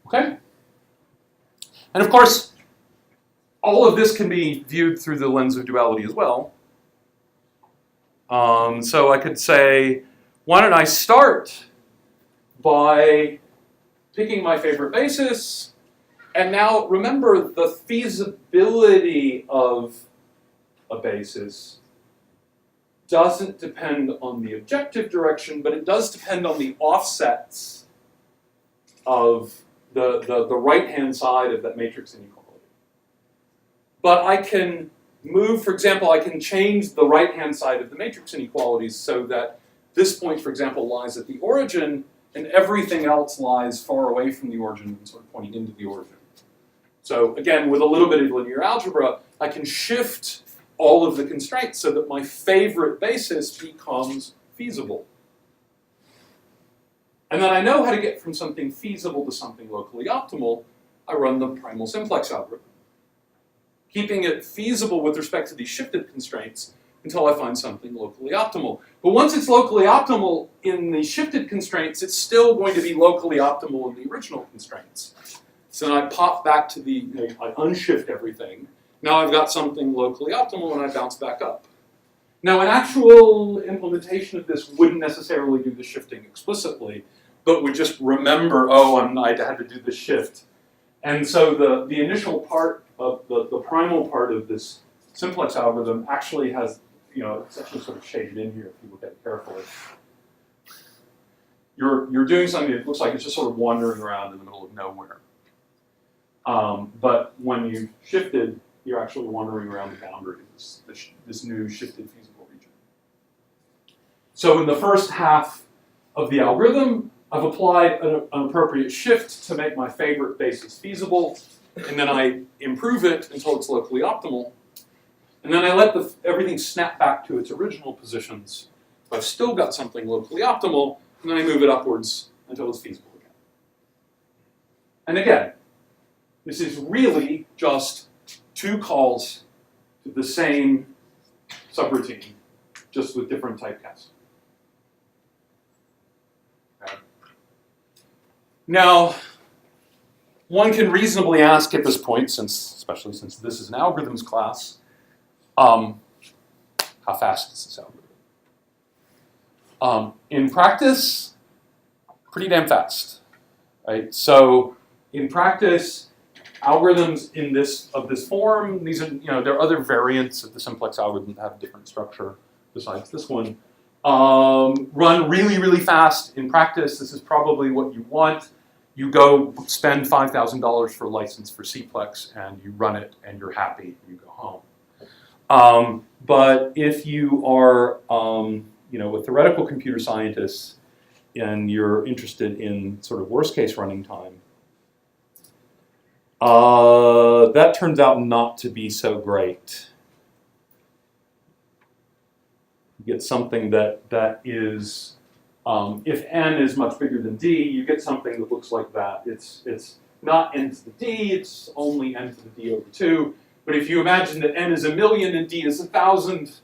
B: Okay? And of course, all of this can be viewed through the lens of duality as well. So I could say, why don't I start by picking my favorite basis, and now remember the feasibility of a basis doesn't depend on the objective direction, but it does depend on the offsets of the right-hand side of that matrix inequality. But I can move, for example, I can change the right-hand side of the matrix inequalities so that this point, for example, lies at the origin, and everything else lies far away from the origin and sort of pointing into the origin. So again, with a little bit of linear algebra, I can shift all of the constraints so that my favorite basis becomes feasible. And then I know how to get from something feasible to something locally optimal. I run the primal simplex algorithm, keeping it feasible with respect to these shifted constraints until I find something locally optimal. But once it's locally optimal in the shifted constraints, it's still going to be locally optimal in the original constraints. So then I pop back to I unshift everything. Now I've got something locally optimal and I bounce back up. Now an actual implementation of this wouldn't necessarily do the shifting explicitly, but would just remember, oh, I had to do the shift. And so the initial part of the primal part of this simplex algorithm actually has, it's actually sort of shaded in here if you look at it carefully. You're doing something that looks like it's just sort of wandering around in the middle of nowhere. But when you shifted, you're actually wandering around the boundary of this new shifted feasible region. So in the first half of the algorithm, I've applied an appropriate shift to make my favorite basis feasible, and then I improve it until it's locally optimal, and then I let everything snap back to its original positions. I've still got something locally optimal, and then I move it upwards until it's feasible again. And again, this is really just two calls to the same subroutine, just with different typecasting. Okay. Now, one can reasonably ask at this point, especially since this is an algorithms class, how fast is this algorithm? In practice, pretty damn fast, right? So in practice, algorithms of this form, these are, there are other variants of the simplex algorithm that have a different structure besides this one, run really, really fast. In practice, this is probably what you want. You go spend $5,000 for a license for Cplex, and you run it, and you're happy, and you go home. But if you are, a theoretical computer scientist, and you're interested in sort of worst case running time, that turns out not to be so great. You get something that is, if n is much bigger than d, you get something that looks like that. It's not n to the d, it's only n to the d over 2. But if you imagine that n is 1,000,000 and d is 1,000,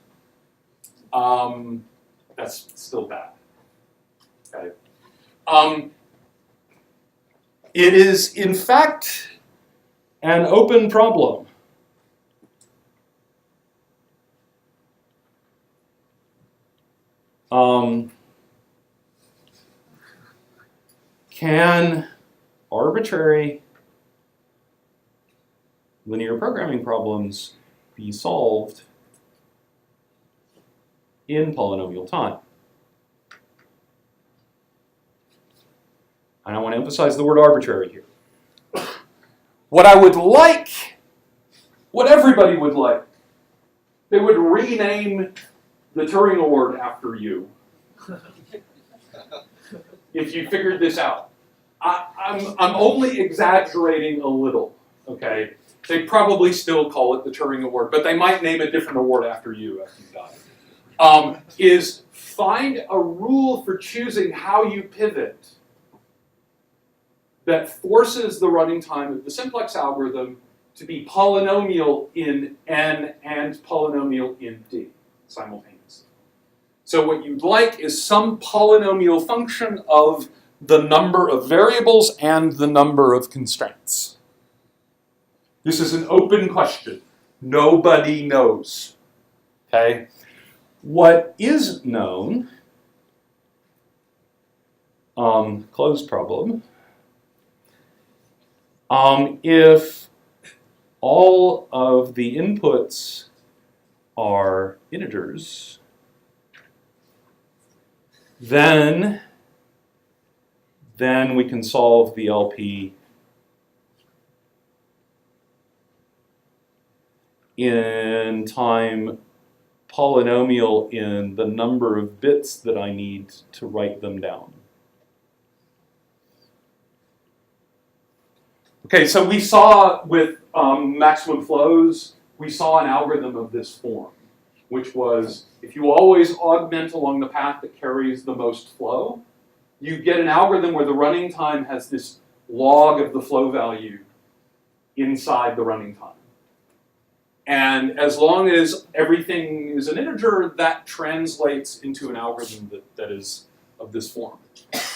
B: that's still bad. Okay. It is, in fact, an open problem. Can arbitrary linear programming problems be solved in polynomial time? And I want to emphasize the word arbitrary here. What I would like, what everybody would like, they would rename the Turing Award after you if you figured this out. I'm only exaggerating a little, okay? They probably still call it the Turing Award, but they might name a different award after you after you die. Is find a rule for choosing how you pivot that forces the running time of the simplex algorithm to be polynomial in n and polynomial in d simultaneously. So what you'd like is some polynomial function of the number of variables and the number of constraints. This is an open question. Nobody knows. Okay? What is known, closed problem, if all of the inputs are integers, then we can solve the LP in time polynomial in the number of bits that I need to write them down. Okay, so we saw with maximum flows, we saw an algorithm of this form, which was if you always augment along the path that carries the most flow, you get an algorithm where the running time has this log of the flow value inside the running time. And as long as everything is an integer, that translates into an algorithm that is of this form.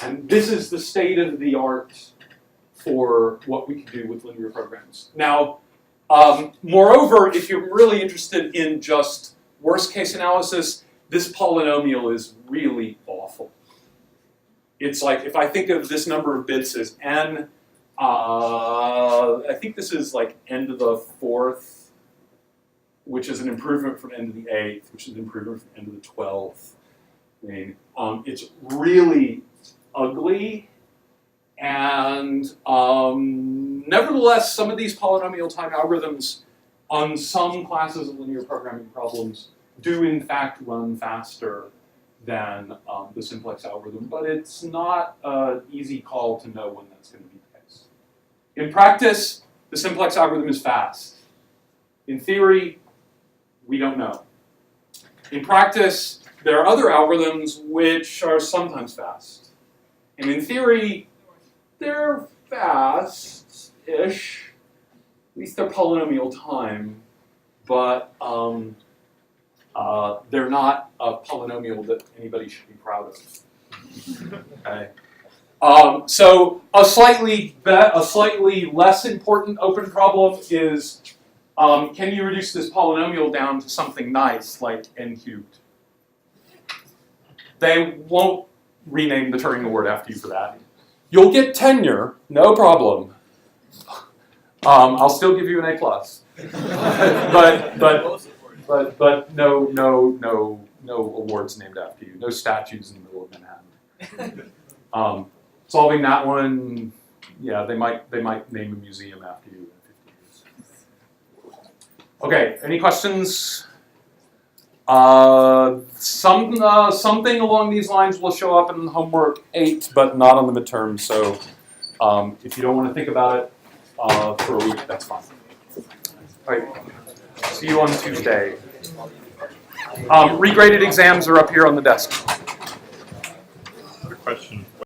B: And this is the state of the art for what we can do with linear programs. Now, moreover, if you're really interested in just worst case analysis, this polynomial is really awful. it's like if I think of this number of bits as n, I think this is like n to the 4th, which is an improvement from n to the 8th, which is an improvement from n to the 12th. I mean, it's really ugly, and nevertheless, some of these polynomial time algorithms on some classes of linear programming problems do in fact run faster than the simplex algorithm, but it's not an easy call to know when that's going to be the case. In practice, the simplex algorithm is fast. In theory, we don't know. In practice, there are other algorithms which are sometimes fast. And in theory, they're fast-ish. At least they're polynomial time, but they're not a polynomial that anybody should be proud of. Okay. So a slightly less important open problem is, can you reduce this polynomial down to something nice like n cubed? They won't rename the Turing Award after you for that. You'll get tenure, no problem. I'll still give you an A+. but no awards named after you. No statues in the middle of Manhattan. Solving that one, yeah, they might name a museum after you in 50 years. Okay, any questions? Something along these lines will show up in homework 8, but not on the midterm. So if you don't want to think about it for a week, that's fine. All right. See you on Tuesday. Regraded exams are up here on the desk.
F: Quick question.